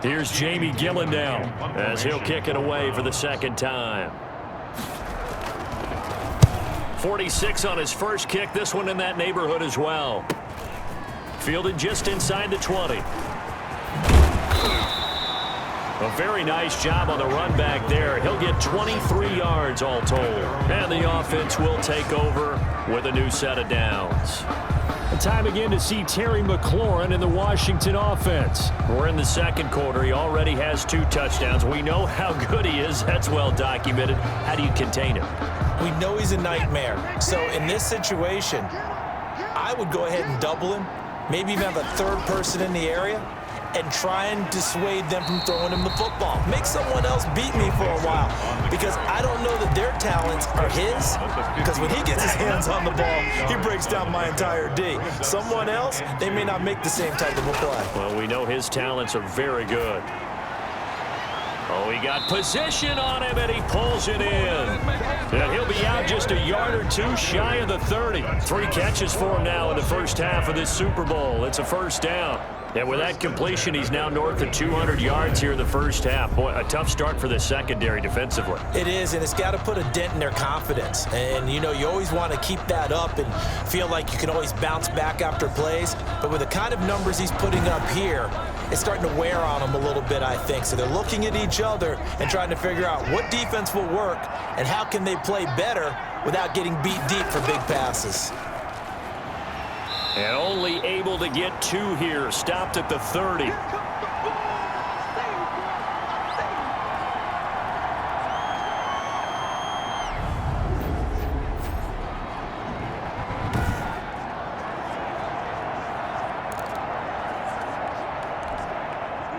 Here's Jamie Gillen now as he'll kick it away for the 2nd time. 46 on his first kick. This one in that neighborhood as well. Fielded just inside the 20. A very nice job on the run back there. He'll get 23 yards all told. And the offense will take over with a new set of downs. Time again to see Terry McLaurin in the Washington offense. We're in the 2nd quarter. He already has 2 touchdowns. We know how good he is. That's well documented. How do you contain him? We know he's a nightmare. So in this situation, I would go ahead and double him, maybe even have a 3rd person in the area, and try and dissuade them from throwing him the football. Make someone else beat me for a while because I don't know that their talents are his, because when he gets his hands on the ball, he breaks down my entire D. Someone else, they may not make the same type of a play. Well, we know his talents are very good. Oh, he got position on him, and he pulls it in. And he'll be out just a yard or 2 shy of the 30. 3 catches for him now in the first half of this Super Bowl. It's a 1st down. And with that completion, he's now north of 200 yards here in the first half. Boy, a tough start for the secondary defensively. It is, and it's got to put a dent in their confidence. And, you know, you always want to keep that up and feel like you can always bounce back after plays. But with the kind of numbers he's putting up here, it's starting to wear on them a little bit, I think. So they're looking at each other and trying to figure out what defense will work and how can they play better without getting beat deep for big passes. And only able to get 2 here. Stopped at the 30.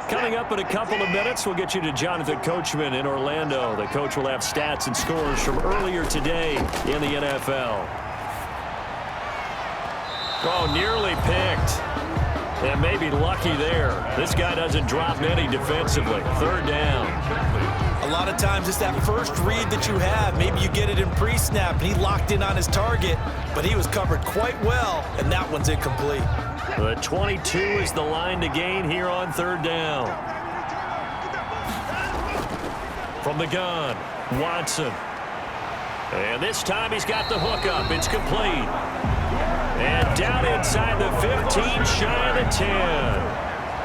Coming up in a couple of minutes, we'll get you to Jonathan Coachman in Orlando. The coach will have stats and scores from earlier today in the NFL. Oh, nearly picked. And maybe lucky there. This guy doesn't drop many defensively. 3rd down. A lot of times it's that first read that you have. Maybe you get it in pre-snap, and he locked in on his target, but he was covered quite well, and that one's incomplete. The 22 is the line to gain here on 3rd down. From the gun, Watson. And this time he's got the hook up. It's complete. And down inside the 15, shy of the 10.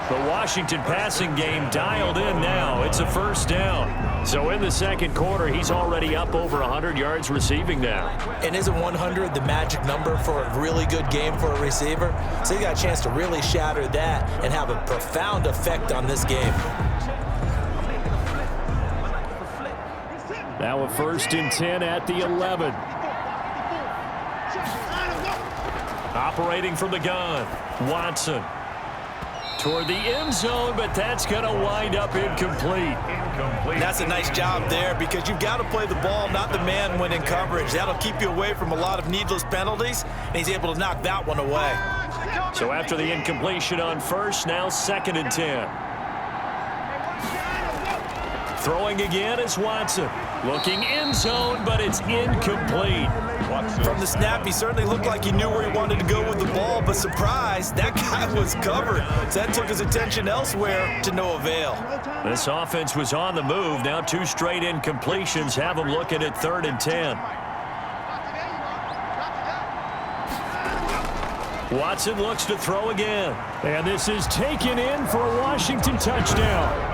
The Washington passing game dialed in now. It's a first down. So in the second quarter, he's already up over 100 yards receiving now. And isn't 100 the magic number for a really good game for a receiver? So you got a chance to really shatter that and have a profound effect on this game. Now a 1st and 10 at the 11. Operating from the gun, Watson. Toward the end zone, but that's going to wind up incomplete. That's a nice job there because you've got to play the ball, not the man when in coverage. That'll keep you away from a lot of needless penalties, and he's able to knock that one away. So after the incompletion on 1st, now 2nd and 10. Throwing again is Watson. Looking end zone, but it's incomplete. From the snap, he certainly looked like he knew where he wanted to go with the ball, but surprise, that guy was covered. So that took his attention elsewhere to no avail. This offense was on the move. Now 2 straight incompletions have them looking at 3rd and 10. Watson looks to throw again. And this is taken in for a Washington touchdown.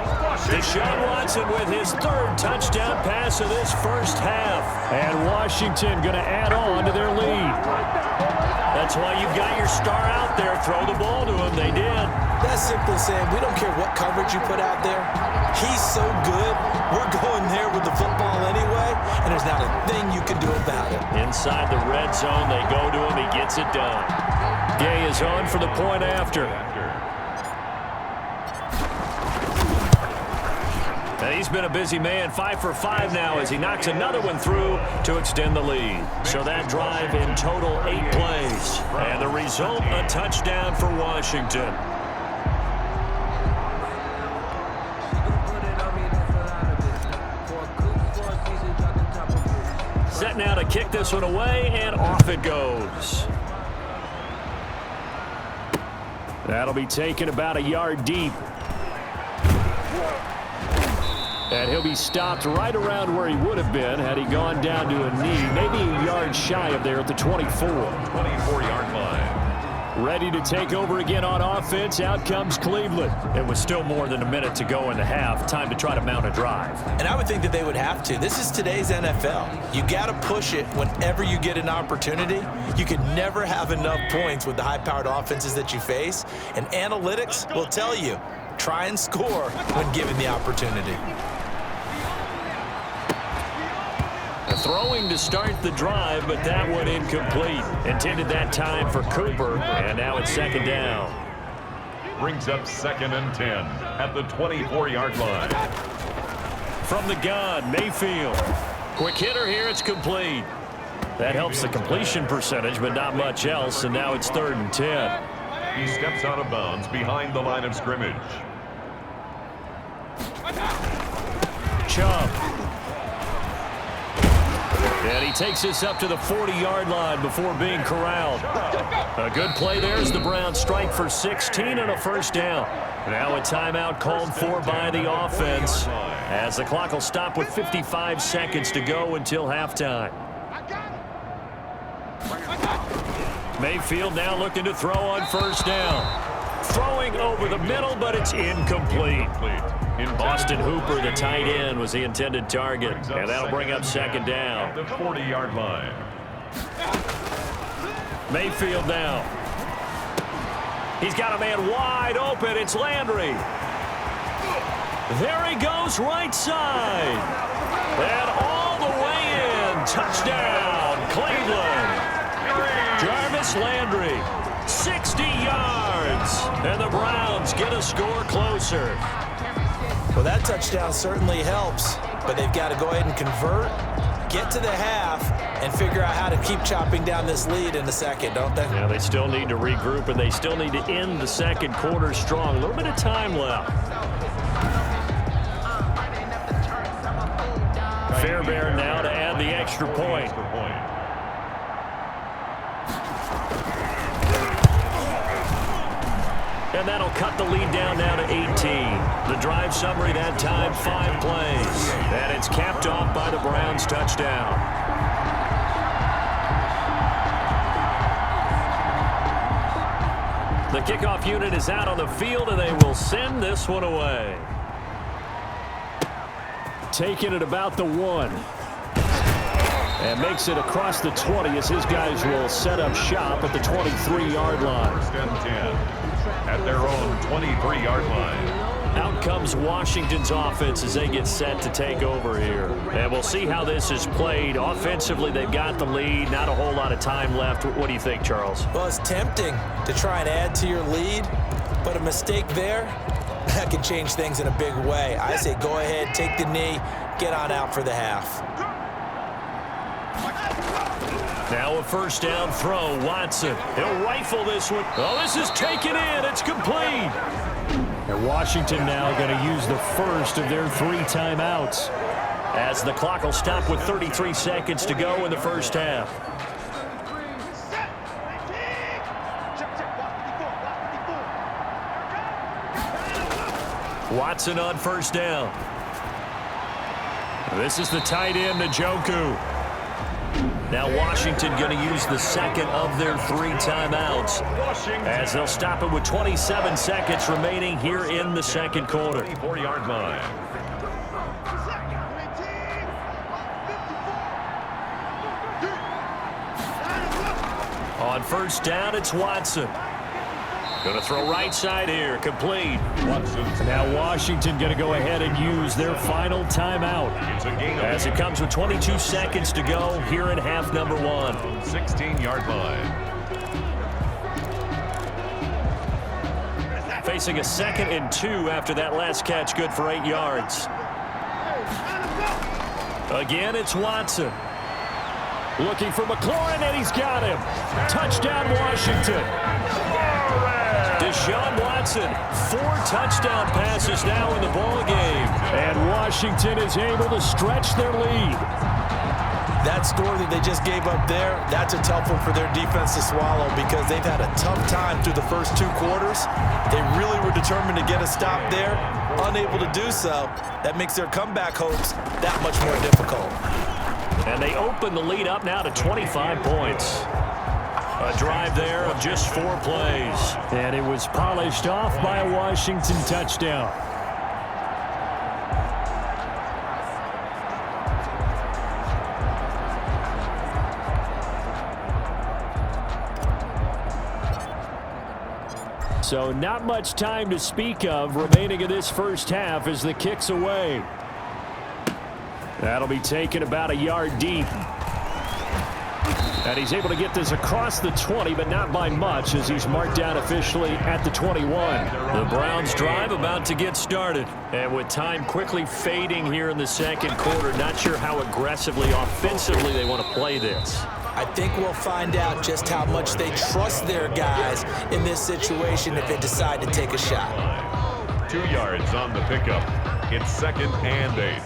Deshaun Watson with his 3rd touchdown pass of this first half. And Washington going to add on to their lead. That's why you've got your star out there. Throw the ball to him. They did. That's simply saying we don't care what coverage you put out there. He's so good. We're going there with the football anyway, and there's not a thing you can do about it. Inside the red zone, they go to him. He gets it done. Gay is on for the point after. And he's been a busy man, 5 for 5 now as he knocks another one through to extend the lead. So that drive in total 8 plays. And the result, a touchdown for Washington. Set now to kick this one away, and off it goes. That'll be taken about a yard deep. And he'll be stopped right around where he would have been had he gone down to a knee, maybe a yard shy of there at the 24. 24-yard line. Ready to take over again on offense. Out comes Cleveland. It was still more than a minute to go in the half. Time to try to mount a drive. And I would think that they would have to. This is today's NFL. You got to push it whenever you get an opportunity. You can never have enough points with the high-powered offenses that you face. And analytics will tell you, try and score when given the opportunity. Throwing to start the drive, but that one incomplete. Intended that time for Cooper, and now it's 2nd down. Brings up 2nd and 10 at the 24-yard line. From the gun, Mayfield. Quick hitter here, it's complete. That helps the completion percentage, but not much else, and now it's 3rd and 10. He steps out of bounds behind the line of scrimmage. Chubb. And he takes this up to the 40-yard line before being corralled. A good play there as the Browns strike for 16 and a first down. Now a timeout called for by the offense as the clock will stop with 55 seconds to go until halftime. Mayfield now looking to throw on first down. Throwing over the middle, but it's incomplete. Austin Hooper, the tight end, was the intended target, and that'll bring up 2nd down. The 40-yard line. Mayfield now. He's got a man wide open. It's Landry. There he goes, right side. And all the way in. Touchdown, Cleveland. Jarvis Landry, 60 yards. And the Browns get a score closer. Well, that touchdown certainly helps, but they've got to go ahead and convert, get to the half, and figure out how to keep chopping down this lead in the second, don't they? Yeah, they still need to regroup, and they still need to end the second quarter strong. A little bit of time left. Fairbairn now to add the extra point. And that'll cut the lead down now to 18. The drive summary that time, 5 plays. And it's capped off by the Browns touchdown. The kickoff unit is out on the field, and they will send this one away. Taking it about the 1. And makes it across the 20 as his guys will set up shop at the 23-yard line. First and 10 at their own 23-yard line. Out comes Washington's offense as they get set to take over here. And we'll see how this is played. Offensively, they've got the lead. Not a whole lot of time left. What do you think, Charles? Well, it's tempting to try and add to your lead, but a mistake there, that can change things in a big way. I say go ahead, take the knee, get on out for the half. Now a first down throw. Watson. He'll rifle this one. Oh, this is taken in. It's complete. And Washington now going to use the first of their 3 timeouts as the clock will stop with 33 seconds to go in the first half. Watson on first down. This is the tight end, Njoku. Now Washington going to use the second of their 3 timeouts as they'll stop it with 27 seconds remaining here in the second quarter. 24-yard line. On first down, it's Watson. Going to throw right side here, complete. Now Washington going to go ahead and use their final timeout as it comes with 22 seconds to go here in half number 1. 16-yard line. Facing a 2nd and 2 after that last catch, good for 8 yards. Again, it's Watson. Looking for McLaurin, and he's got him. Touchdown, Washington. Deshaun Watson, 4 touchdown passes now in the ball game. And Washington is able to stretch their lead. That score that they just gave up there, that's a tough one for their defense to swallow because they've had a tough time through the first 2 quarters. They really were determined to get a stop there, unable to do so. That makes their comeback hopes that much more difficult. And they open the lead up now to 25 points. A drive there of just 4 plays. And it was polished off by a Washington touchdown. So not much time to speak of remaining in this first half as the kick's away. That'll be taken about a yard deep. And he's able to get this across the 20, but not by much as he's marked down officially at the 21. The Browns drive about to get started. And with time quickly fading here in the second quarter, not sure how aggressively, offensively they want to play this. I think we'll find out just how much they trust their guys in this situation if they decide to take a shot. 2 yards on the pickup. It's 2nd and 8.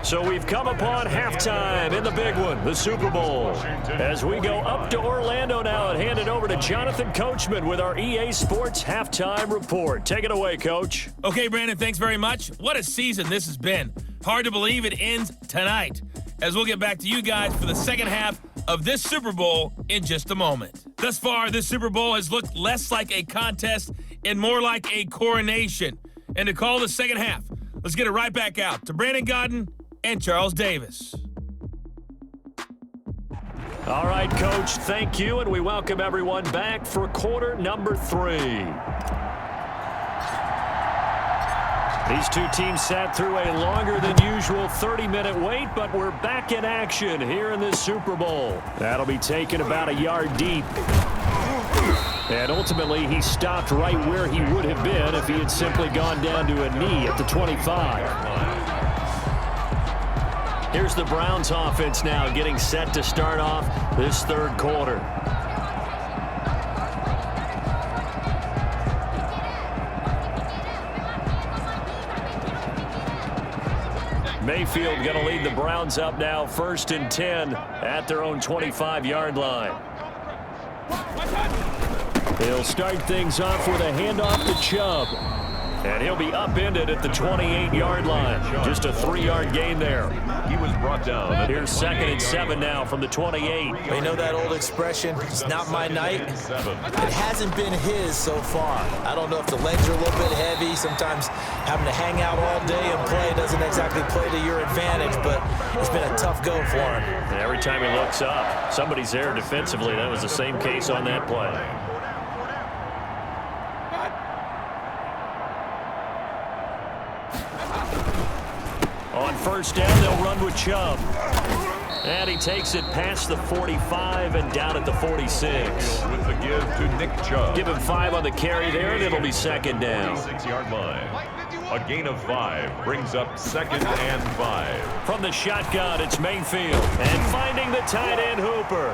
So we've come upon halftime in the big one, the Super Bowl. As we go up to Orlando now and hand it over to Jonathan Coachman with our EA Sports Halftime Report. Take it away, Coach. Okay, Brandon, thanks very much. What a season this has been. Hard to believe it ends tonight, as we'll get back to you guys for the second half of this Super Bowl in just a moment. Thus far, this Super Bowl has looked less like a contest and more like a coronation. And to call the second half, let's get it right back out to Brandon Godden and Charles Davis. All right, Coach, thank you, and we welcome everyone back for quarter number 3. These two teams sat through a longer than usual 30-minute wait, but we're back in action here in this Super Bowl. That'll be taken about a yard deep. And ultimately, he stopped right where he would have been if he had simply gone down to a knee at the 25. Here's the Browns offense now getting set to start off this third quarter. Mayfield going to lead the Browns up now, 1st and 10 at their own 25-yard line. He'll start things off with a handoff to Chubb. And he'll be upended at the 28-yard line. Just a 3-yard gain there. He was brought down. Here's 2nd and 7 now from the 28. You know that old expression, it's not my night? It hasn't been his so far. I don't know if the legs are a little bit heavy. Sometimes having to hang out all day and play doesn't exactly play to your advantage, but it's been a tough go for him. And every time he looks up, somebody's there defensively. That was the same case on that play. On 1st down, they'll run with Chubb. And he takes it past the 45 and down at the 46. With the give to Nick Chubb. Give him 5 on the carry there, and it'll be 2nd down. 6-yard line. A gain of 5 brings up 2nd and 5. From the shotgun, it's Mayfield. And finding the tight end Hooper.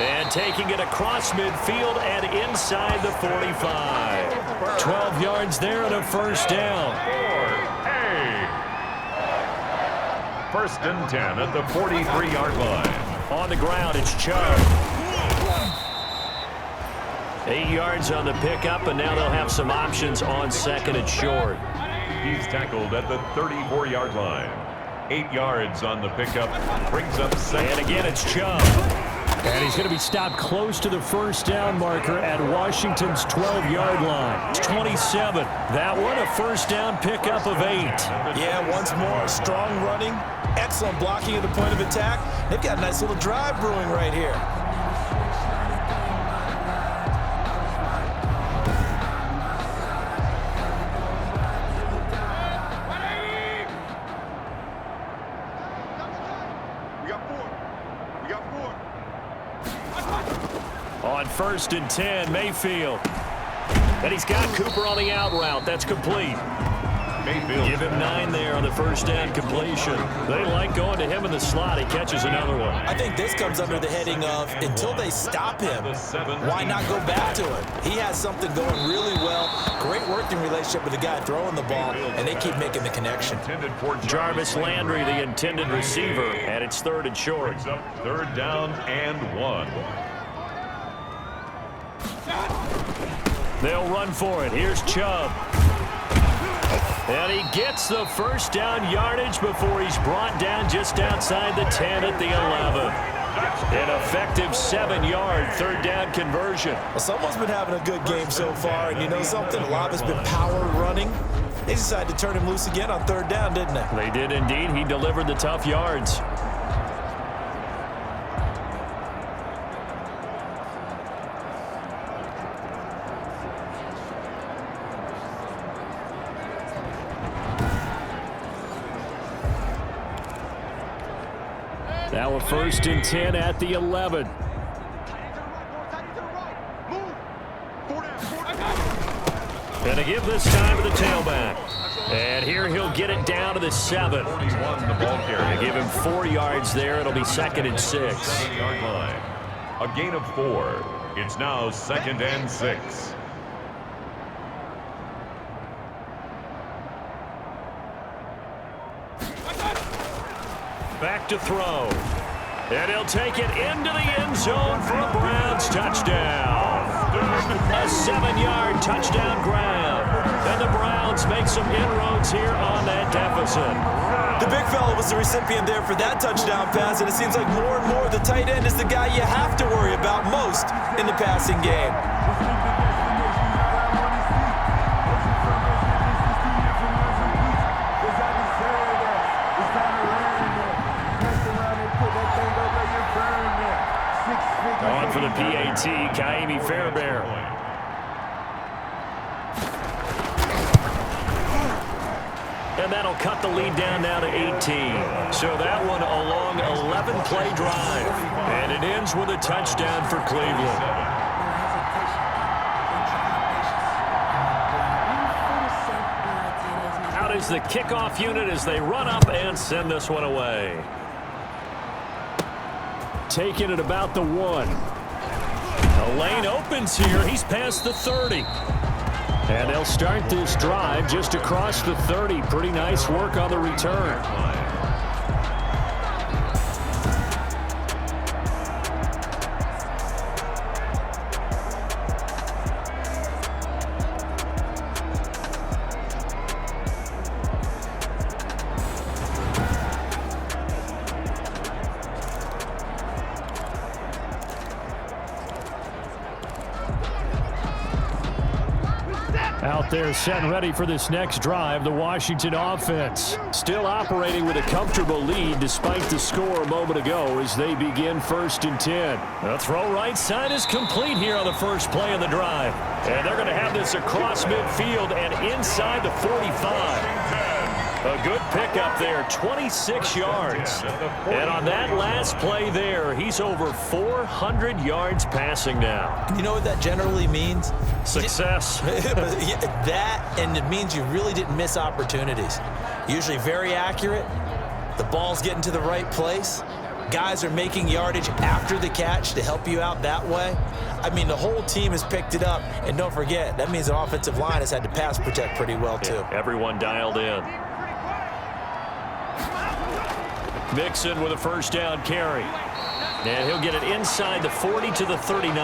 And taking it across midfield and inside the 45. 12 yards there and a 1st down. 1st and 10 at the 43-yard line. On the ground, it's Chubb. 8 yards on the pickup, and now they'll have some options on 2nd and short. He's tackled at the 34-yard line. 8 yards on the pickup. Brings up 2nd. And again, it's Chubb. And he's going to be stopped close to the 1st down marker at Washington's 12-yard line. It's 27. That one, a 1st down pickup of 8. Yeah, once more, strong running, excellent blocking at the point of attack. They've got a nice little drive brewing right here. On 1st and 10, Mayfield. And he's got Cooper on the out route. That's complete. Mayfield. Give him 9 there on the 1st down completion. They like going to him in the slot. He catches another one. I think this comes under the heading of until they stop him, why not go back to him? He has something going really well. Great working relationship with the guy throwing the ball, and they keep making the connection. Jarvis Landry, the intended receiver, and it's 3rd and short. 3rd down and 1. They'll run for it. Here's Chubb. And he gets the 1st down yardage before he's brought down just outside the 10 at the 11. An effective 7-yard 3rd down conversion. Well, someone's been having a good game so far, and you know something? A lot has been power running. They decided to turn him loose again on 3rd down, didn't they? They did indeed. He delivered the tough yards. Now a 1st and 10 at the 11. And a give this time to the tailback. And here he'll get it down to the 7. They give him 4 yards there. It'll be 2nd and 6. 8-yard line. A gain of 4. It's now 2nd and 6. Back to throw. And he'll take it into the end zone for a Browns touchdown. A 7-yard touchdown grab. And the Browns make some inroads here on that deficit. The big fella was the recipient there for that touchdown pass, and it seems like more and more the tight end is the guy you have to worry about most in the passing game. On for the PAT, Kaimi Fairbairn. And that'll cut the lead down now to 18. So that one a long 11-play drive. And it ends with a touchdown for Cleveland. Out is the kickoff unit as they run up and send this one away. Taking it about the 1. A lane opens here. He's past the 30. And they'll start this drive just across the 30. Pretty nice work on the return. Out there set and ready for this next drive, the Washington offense. Still operating with a comfortable lead despite the score a moment ago as they begin 1st and 10. The throw right side is complete here on the first play of the drive. And they're going to have this across midfield and inside the 45. A good pickup there, 26 yards. And on that last play there, he's over 400 yards passing now. You know what that generally means? Success. That, and it means you really didn't miss opportunities. Usually very accurate. The ball's getting to the right place. Guys are making yardage after the catch to help you out that way. I mean, the whole team has picked it up. And don't forget, that means the offensive line has had to pass protect pretty well, too. Yeah, everyone dialed in. Mixon with a first down carry. And he'll get it inside the 40 to the 39.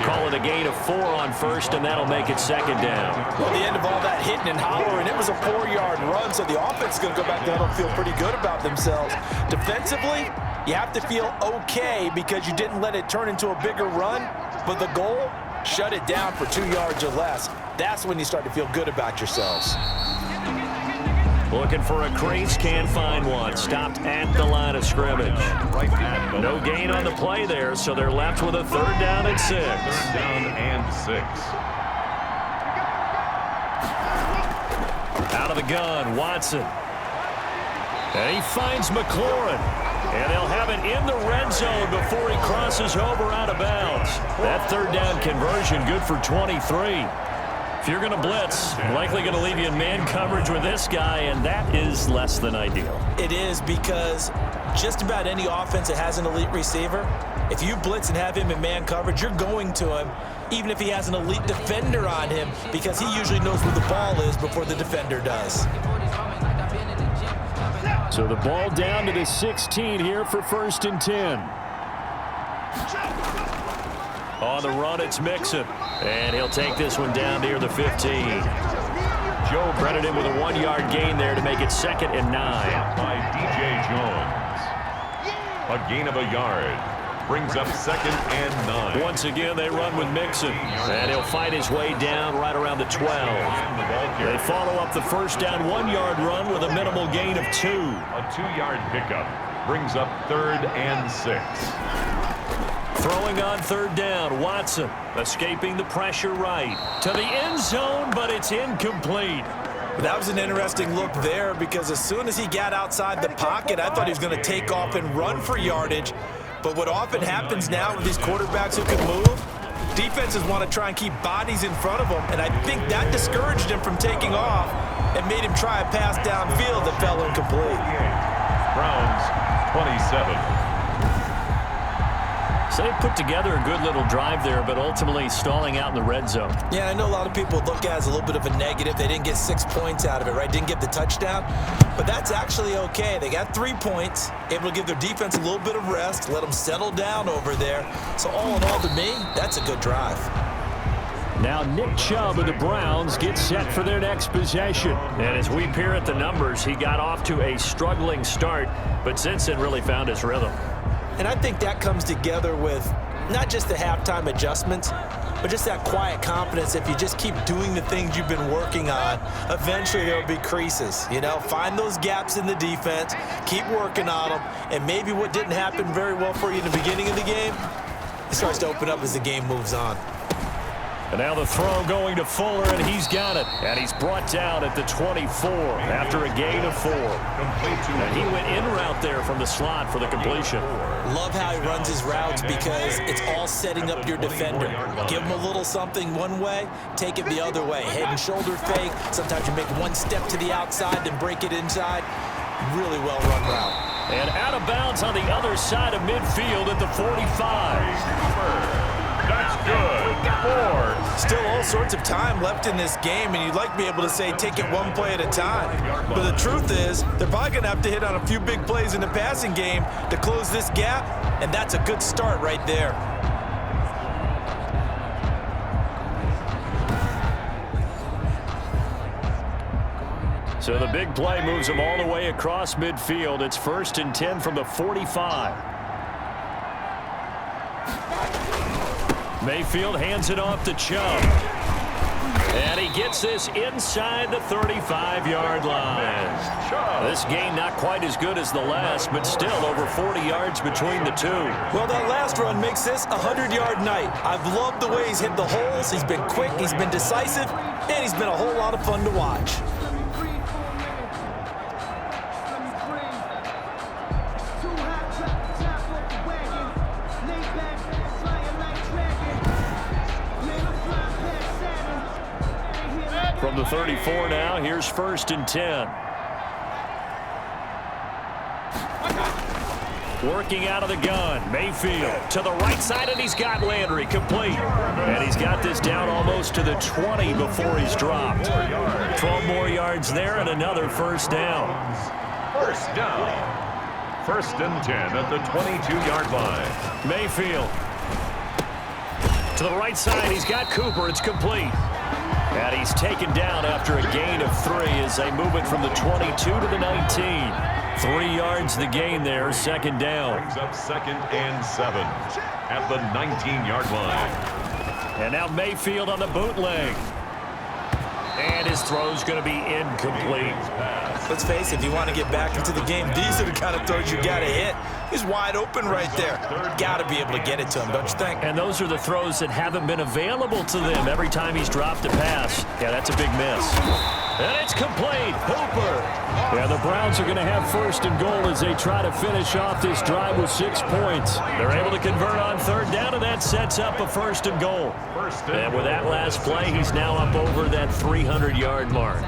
Call it a gain of 4 on first, and that'll make it 2nd down. Well, the end of all that hitting and hollering, it was a 4-yard run, so the offense is going to go back down and feel pretty good about themselves. Defensively, you have to feel okay because you didn't let it turn into a bigger run, but the goal, shut it down for 2 yards or less. That's when you start to feel good about yourselves. Looking for a crease, can't find one. Stopped at the line of scrimmage. No gain on the play there, so they're left with a 3rd down and 6. 3rd down and 6. Out of the gun, Watson. And he finds McLaurin. And they'll have it in the red zone before he crosses over out of bounds. That 3rd down conversion good for 23. If you're going to blitz, likely going to leave you in man coverage with this guy, and that is less than ideal. It is, because just about any offense that has an elite receiver, if you blitz and have him in man coverage, you're going to him, even if he has an elite defender on him, because he usually knows where the ball is before the defender does. So the ball down to the 16 here for 1st and 10. On the run, it's Mixon. And he'll take this one down near the 15. Joe credited with a 1-yard gain there to make it 2nd and 9. By DJ Jones. A gain of a yard. Brings up 2nd and 9. Once again, they run with Mixon. And he'll fight his way down right around the 12. They follow up the first down 1-yard run with a minimal gain of 2. A 2-yard pickup. Brings up 3rd and 6. Throwing on 3rd down, Watson escaping the pressure right to the end zone, but it's incomplete. That was an interesting look there, because as soon as he got outside the pocket, I thought he was going to take off and run for yardage. But what often happens now with these quarterbacks who can move, defenses want to try and keep bodies in front of them, and I think that discouraged him from taking off and made him try a pass downfield that fell incomplete. Browns 27. So they put together a good little drive there, but ultimately stalling out in the red zone. Yeah, I know a lot of people look at it as a little bit of a negative. They didn't get 6 points out of it, right? Didn't get the touchdown. But that's actually okay. They got 3 points, able to give their defense a little bit of rest, let them settle down over there. So all in all, to me, that's a good drive. Now Nick Chubb of the Browns gets set for their next possession. And as we peer at the numbers, he got off to a struggling start, but since then really found his rhythm. And I think that comes together with not just the halftime adjustments, but just that quiet confidence. If you just keep doing the things you've been working on, eventually there will be creases. You know, find those gaps in the defense, keep working on them, and maybe what didn't happen very well for you in the beginning of the game, it starts to open up as the game moves on. And now the throw going to Fuller, and he's got it. And he's brought down at the 24 after a gain of 4. And he went in route there from the slot for the completion. Love how he runs his routes, because it's all setting up your defender. Give him a little something one way, take it the other way. Head and shoulder fake. Sometimes you make one step to the outside, then break it inside. Really well run route. And out of bounds on the other side of midfield at the 45. That's good. 4. Still all sorts of time left in this game, and you'd like to be able to say take it one play at a time. But the truth is, they're probably going to have to hit on a few big plays in the passing game to close this gap, and that's a good start right there. So the big play moves them all the way across midfield. It's 1st and 10 from the 45. Mayfield hands it off to Chubb. And he gets this inside the 35-yard line. This game not quite as good as the last, but still over 40 yards between the two. Well, that last run makes this a 100-yard night. I've loved the way he's hit the holes. He's been quick, he's been decisive, and he's been a whole lot of fun to watch. From the 34 now, here's 1st and 10. Working out of the gun, Mayfield to the right side, and he's got Landry complete. And he's got this down almost to the 20 before he's dropped. 12 more yards there and another 1st down. 1st down. 1st and 10 at the 22-yard line. Mayfield to the right side, he's got Cooper, it's complete. And he's taken down after a gain of 3 as they move it from the 22 to the 19. 3 yards the gain there, 2nd down. Brings up 2nd and 7 at the 19-yard line. And now Mayfield on the bootleg. And his throw's going to be incomplete. Let's face it, if you want to get back into the game, these are the kind of throws you got to hit. He's wide open right there. Got to be able to get it to him, don't you think? And those are the throws that haven't been available to them every time he's dropped a pass. Yeah, that's a big miss. And it's complete. Hooper. Yeah, the Browns are going to have 1st and goal as they try to finish off this drive with 6 points. They're able to convert on 3rd down, and that sets up a 1st and goal. And with that last play, he's now up over that 300-yard mark.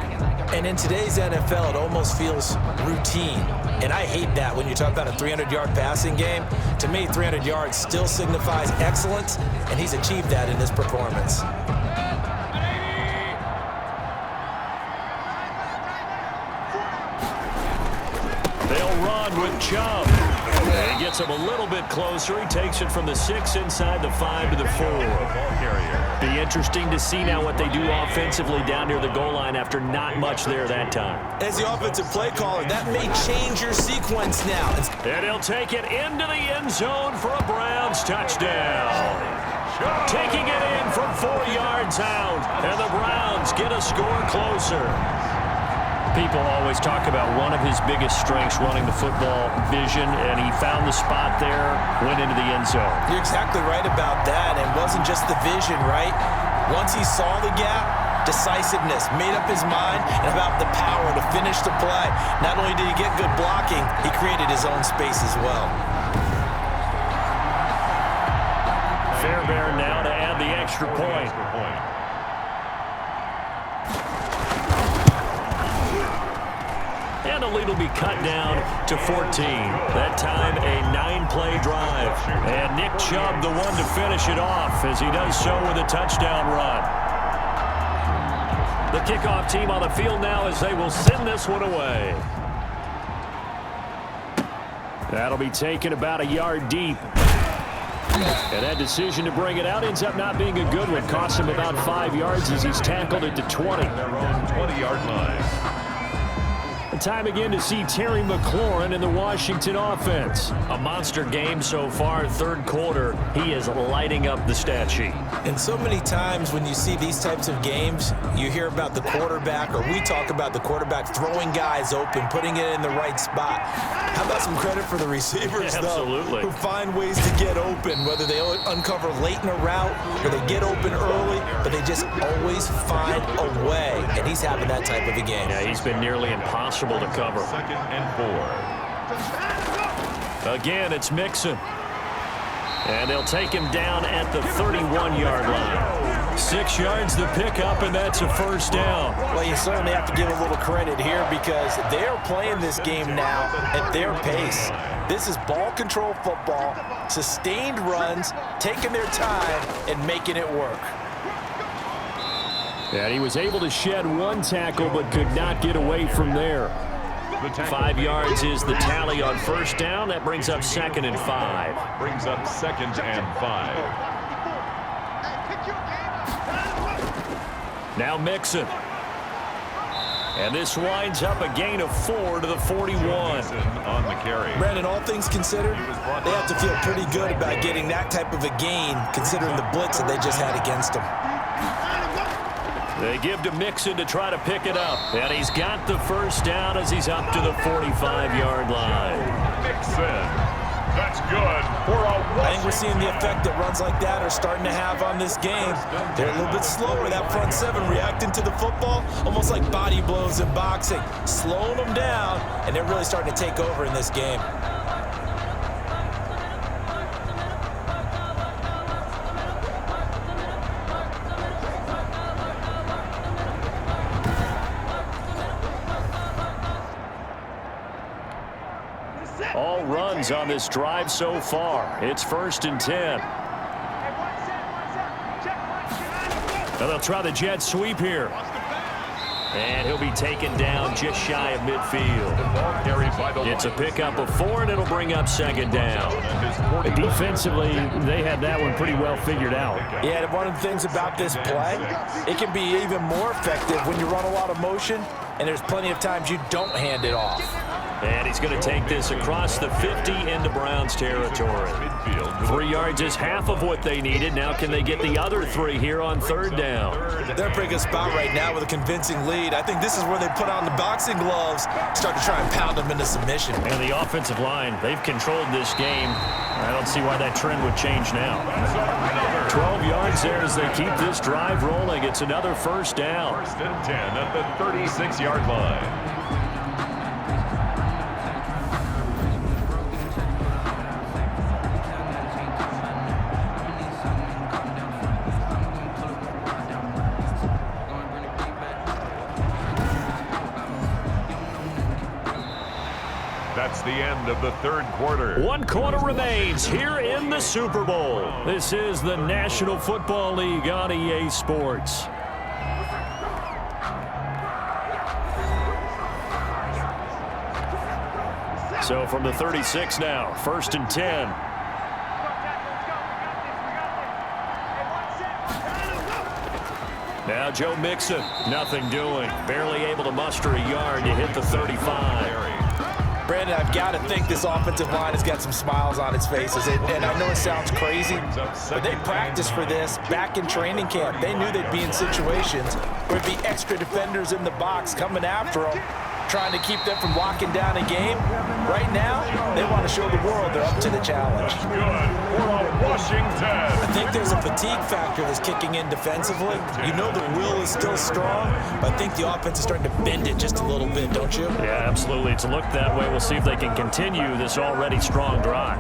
And in today's NFL, it almost feels routine. And I hate that when you talk about a 300-yard passing game. To me, 300 yards still signifies excellence, and he's achieved that in this performance. They'll run with Chubb. And he gets him a little bit closer. He takes it from the 6 inside the 5 to the 4. Be interesting to see now what they do offensively down near the goal line after not much there that time. As the offensive play caller, that may change your sequence now. And he'll take it into the end zone for a Browns touchdown. Taking it in from 4 yards out. And the Browns get a score closer. People always talk about one of his biggest strengths running the football, vision, and he found the spot there, went into the end zone. You're exactly right about that. It wasn't just the vision, right? Once he saw the gap, decisiveness, made up his mind, and about the power to finish the play. Not only did he get good blocking, he created his own space as well. Fairbairn now to add the extra point. And the lead will be cut down to 14. That time a 9-play drive. And Nick Chubb the one to finish it off as he does so with a touchdown run. The kickoff team on the field now as they will send this one away. That'll be taken about a yard deep. And that decision to bring it out ends up not being a good one. Costs him about 5 yards as he's tackled it to 20. Their own 20-yard line. Time again to see Terry McLaurin in the Washington offense. A monster game so far, 3rd quarter. He is lighting up the stat sheet. And so many times when you see these types of games, you hear about the quarterback, or we talk about the quarterback throwing guys open, putting it in the right spot. How about some credit for the receivers, Absolutely. though, who find ways to get open, whether they uncover late in a route or they get open early, but they just always find a way. And he's having that type of a game. Yeah, he's been nearly impossible to cover. 2nd and 4. Again, it's Mixon. And they'll take him down at the 31-yard line. 6 yards the pickup, and that's a 1st down. Well, you certainly have to give a little credit here because they're playing this game now at their pace. This is ball control football, sustained runs, taking their time, and making it work. And he was able to shed 1 tackle but could not get away from there. 5 yards is the tally on 1st down. That brings up 2nd and 5. Brings up 2nd and 5. Now Mixon. And this winds up a gain of 4 to the 41. On the carry. Brandon, all things considered, they have to feel pretty good about getting that type of a gain considering the blitz that they just had against them. They give to Mixon to try to pick it up. And he's got the first down as he's up to the 45-yard line. Mixon. That's good for a I think we're seeing the effect that runs like that are starting to have on this game. They're a little bit slower, that front seven, reacting to the football, almost like body blows in boxing, slowing them down, and they're really starting to take over in this game. All runs on this drive so far. It's 1st and 10. Now they'll try the jet sweep here. And he'll be taken down just shy of midfield. It's a pickup of 4, and it'll bring up 2nd down. Defensively, they had that one pretty well figured out. Yeah, one of the things about this play, it can be even more effective when you run a lot of motion, and there's plenty of times you don't hand it off. And he's going to take this across the 50 into Browns territory. 3 yards is half of what they needed. Now can they get the other 3 here on 3rd down? They're in a pretty good spot right now with a convincing lead. I think this is where they put on the boxing gloves, start to try and pound them into submission. And the offensive line, they've controlled this game. I don't see why that trend would change now. 12 yards there as they keep this drive rolling. It's another 1st down. 1st and 10 at the 36-yard line. That's the end of the 3rd quarter. 1 quarter remains here in the Super Bowl. This is the National Football League on EA Sports. So from the 36 now, 1st and 10. Now Joe Mixon, nothing doing. Barely able to muster a yard to hit the 35. Brandon, I've got to think this offensive line has got some smiles on its faces. And I know it sounds crazy, but they practiced for this back in training camp. They knew they'd be in situations where there'd be extra defenders in the box coming after them, trying to keep them from locking down a game. Right now, they want to show the world they're up to the challenge. Good for Washington. I think there's a fatigue factor that's kicking in defensively. You know the will is still strong, but I think the offense is starting to bend it just a little bit, don't you? Yeah, absolutely. It's looked that way. We'll see if they can continue this already strong drive.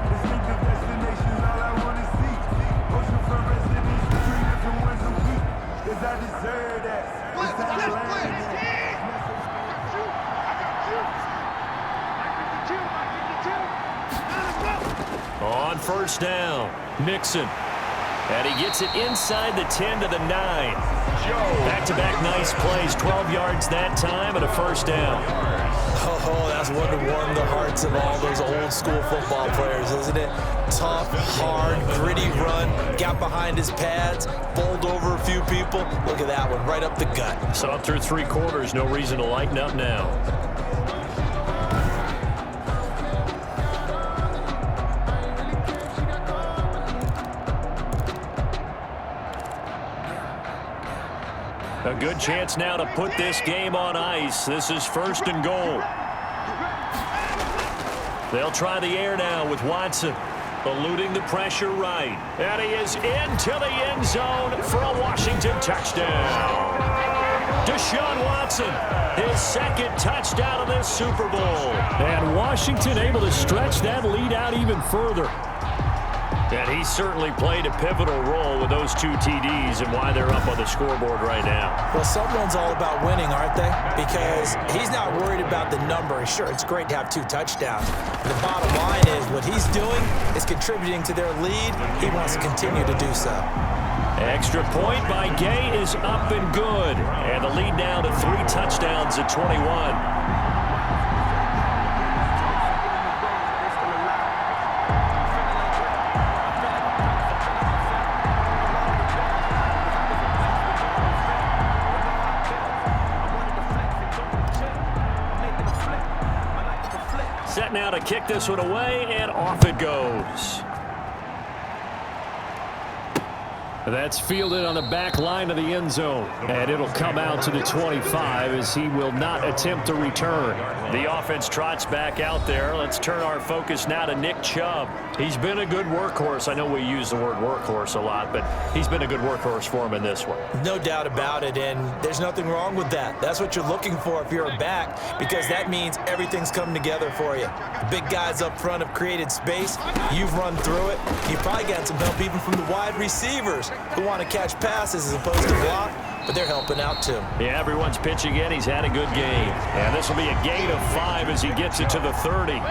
On 1st down, Mixon. And he gets it inside the 10 to the 9. Back-to-back nice plays, 12 yards that time and a 1st down. Oh, that's one to warm the hearts of all those old school football players, isn't it? Tough, hard, gritty run, got behind his pads, bowled over a few people. Look at that one, right up the gut. So up through 3 quarters, no reason to lighten up now. A good chance now to put this game on ice. This is 1st and goal. They'll try the air now with Watson, eluding the pressure right. And he is into the end zone for a Washington touchdown. Deshaun Watson, his 2nd touchdown of this Super Bowl. And Washington able to stretch that lead out even further. And he certainly played a pivotal role with those 2 TDs and why they're up on the scoreboard right now. Well, someone's all about winning, aren't they? Because he's not worried about the number. Sure, it's great to have 2 touchdowns. The bottom line is what he's doing is contributing to their lead. He wants to continue to do so. Extra point by Gay is up and good. And the lead now to 3 touchdowns at 21. Set now to kick this one away, and off it goes. That's fielded on the back line of the end zone. And it'll come out to the 25 as he will not attempt to return. The offense trots back out there. Let's turn our focus now to Nick Chubb. He's been a good workhorse. I know we use the word workhorse a lot, but he's been a good workhorse for him in this one. No doubt about it, and there's nothing wrong with that. That's what you're looking for if you're a back, because that means everything's coming together for you. The big guys up front have created space. You've run through it. You've probably got some help even from the wide receivers who want to catch passes as opposed to block, but they're helping out too. Yeah, everyone's pitching in. He's had a good game. And this will be a gain of 5 as he gets it to the 30.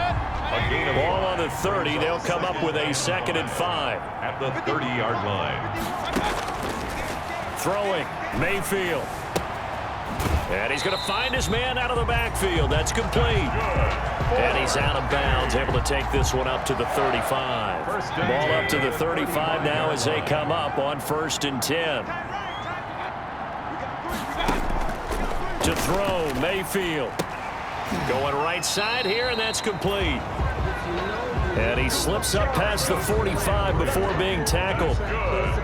Ball on the 30. They'll come up with a 2nd and 5. At the 30-yard line. Throwing, Mayfield. And he's going to find his man out of the backfield. That's complete. And he's out of bounds, able to take this one up to the 35. Ball up to the 35 now as they come up on 1st and 10. To throw, Mayfield. Going right side here, and that's complete. And he slips up past the 45 before being tackled.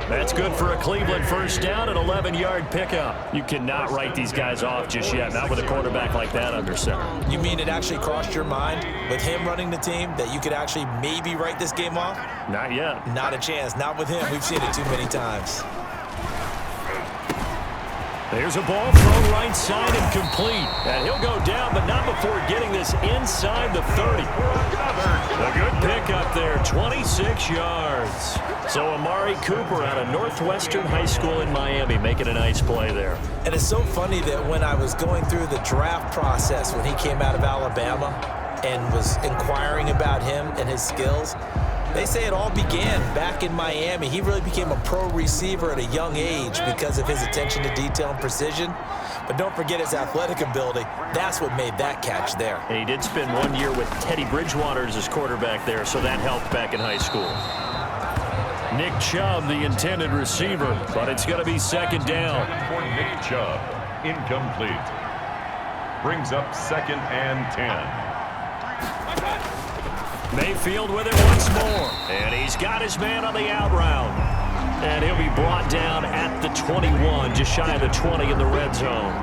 That's good for a Cleveland first down, an 11-yard pickup. You cannot write these guys off just yet, not with a quarterback like that under center. You mean it actually crossed your mind with him running the team that you could actually maybe write this game off? Not yet. Not a chance. Not with him. We've seen it too many times. There's a ball thrown right side and complete. And he'll go down, but not before getting this inside the 30. A good pickup there, 26 yards. So Amari Cooper out of Northwestern High School in Miami making a nice play there. And it's so funny that when I was going through the draft process when he came out of Alabama and was inquiring about him and his skills, they say it all began back in Miami. He really became a pro receiver at a young age because of his attention to detail and precision. But don't forget his athletic ability. That's what made that catch there. And he did spend 1 year with Teddy Bridgewater as his quarterback there, so that helped back in high school. Nick Chubb, the intended receiver, but it's going to be 2nd down. For Nick Chubb, incomplete. Brings up 2nd and 10. Mayfield with it once more. And he's got his man on the out route. And he'll be brought down at the 21, just shy of the 20 in the red zone.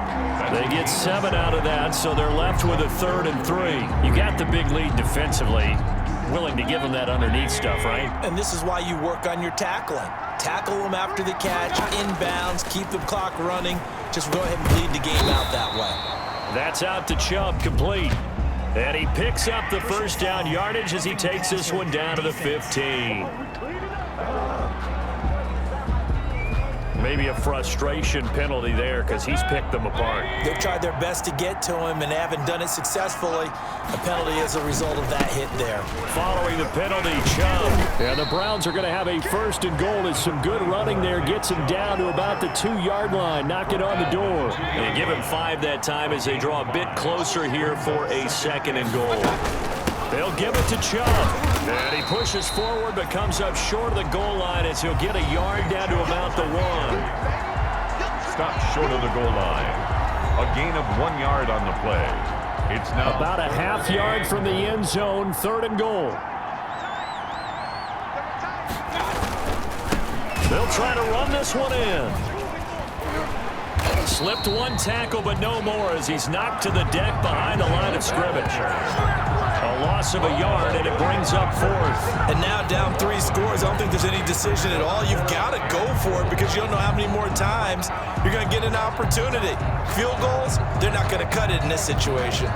They get 7 out of that, so they're left with a 3rd and 3. You got the big lead defensively. Willing to give them that underneath stuff, right? And this is why you work on your tackling. Tackle them after the catch, inbounds, keep the clock running. Just go ahead and bleed the game out that way. That's out to Chubb, complete. And he picks up the first down yardage as he takes this one down to the 15. Maybe a frustration penalty there because he's picked them apart. They've tried their best to get to him and haven't done it successfully. A penalty as a result of that hit there. Following the penalty, Chubb. And the Browns are going to have a 1st and goal as some good running there gets him down to about the 2-yard line. Knock it on the door. They give him 5 that time as they draw a bit closer here for a 2nd and goal. They'll give it to Chubb. And he pushes forward but comes up short of the goal line as he'll get a yard down to about the 1. Stopped short of the goal line. A gain of 1 yard on the play. It's now about a half yard from the end zone, 3rd and goal. They'll try to run this one in. Slipped one tackle, but no more as he's knocked to the deck behind the line of scrimmage. A loss of a yard, and it brings up 4th. And now down 3 scores. I don't think there's any decision at all. You've got to go for it because you don't know how many more times you're going to get an opportunity. Field goals, they're not going to cut it in this situation.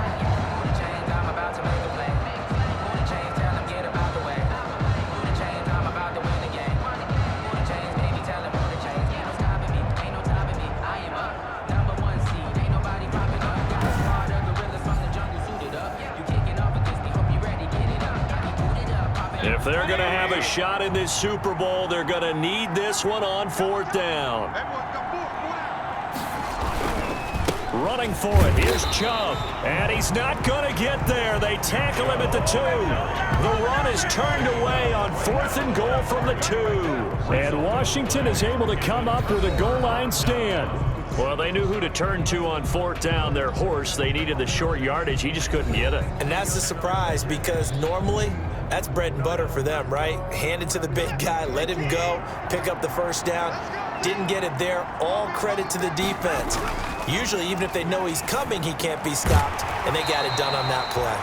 If they're going to have a shot in this Super Bowl, they're going to need this one on 4th down. Running for it, here's Chubb. And he's not going to get there. They tackle him at the 2. The run is turned away on 4th and goal from the 2. And Washington is able to come up with a goal line stand. Well, they knew who to turn to on 4th down. Their horse, they needed the short yardage. He just couldn't get it. And that's the surprise, because normally that's bread and butter for them, right? Hand it to the big guy, let him go, pick up the first down. Didn't get it there. All credit to the defense. Usually, even if they know he's coming, he can't be stopped, and they got it done on that play.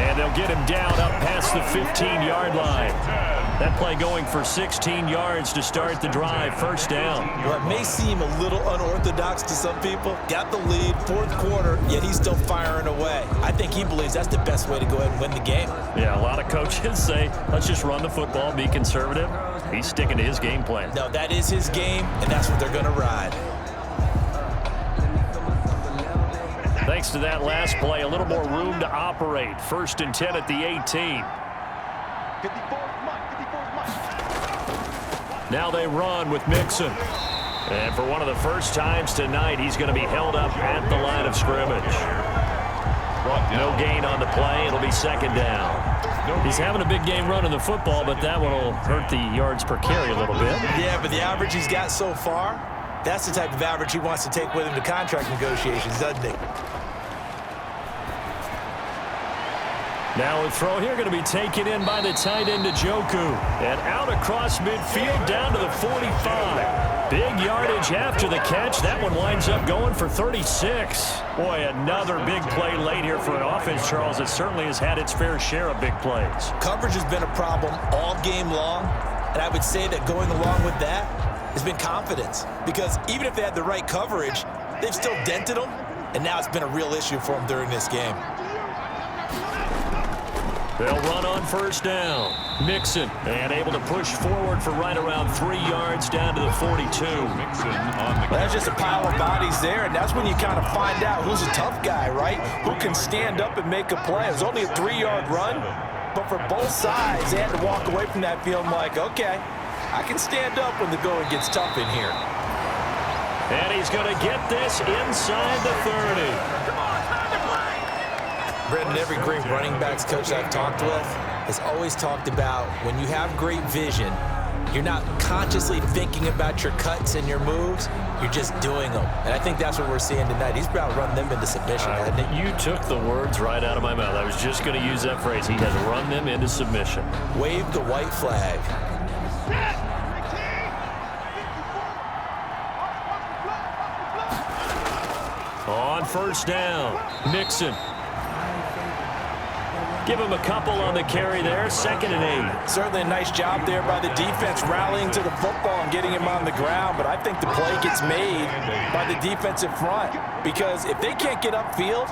And they'll get him down up past the 15-yard line. That play going for 16 yards to start the drive. First down. Well, it may seem a little unorthodox to some people. Got the lead, 4th quarter, yet he's still firing away. I think he believes that's the best way to go ahead and win the game. Yeah, a lot of coaches say, let's just run the football, be conservative. He's sticking to his game plan. No, that is his game, and that's what they're going to ride. Thanks to that last play, a little more room to operate. 1st and 10 at the 18. Now they run with Mixon. And for one of the first times tonight, he's going to be held up at the line of scrimmage. No gain on the play. It'll be 2nd down. He's having a big game running the football, but that one will hurt the yards per carry a little bit. Yeah, but the average he's got so far, that's the type of average he wants to take with him to contract negotiations, doesn't he? Now a throw here going to be taken in by the tight end Njoku. And out across midfield down to the 45. Big yardage after the catch. That one winds up going for 36. Boy, another big play late here for an offense, Charles, that certainly has had its fair share of big plays. Coverage has been a problem all game long. And I would say that going along with that has been confidence. Because even if they had the right coverage, they've still dented them. And now it's been a real issue for them during this game. They'll run on 1st down. Mixon, and able to push forward for right around 3 yards down to the 42. That's just a pile of bodies there, and that's when you kind of find out who's a tough guy, right? Who can stand up and make a play. It was only a 3-yard run, but for both sides, they had to walk away from that feeling like, okay, I can stand up when the going gets tough in here. And he's going to get this inside the 30. Brendan, every great running backs coach I've talked with has always talked about when you have great vision, you're not consciously thinking about your cuts and your moves, you're just doing them. And I think that's what we're seeing tonight. He's about to run them into submission, hasn't he? You took the words right out of my mouth. I was just going to use that phrase. He has run them into submission. Wave the white flag. On 1st down, Mixon. Give him a couple on the carry there. 2nd and 8. Certainly a nice job there by the defense rallying to the football and getting him on the ground, but I think the play gets made by the defensive front, because if they can't get upfield,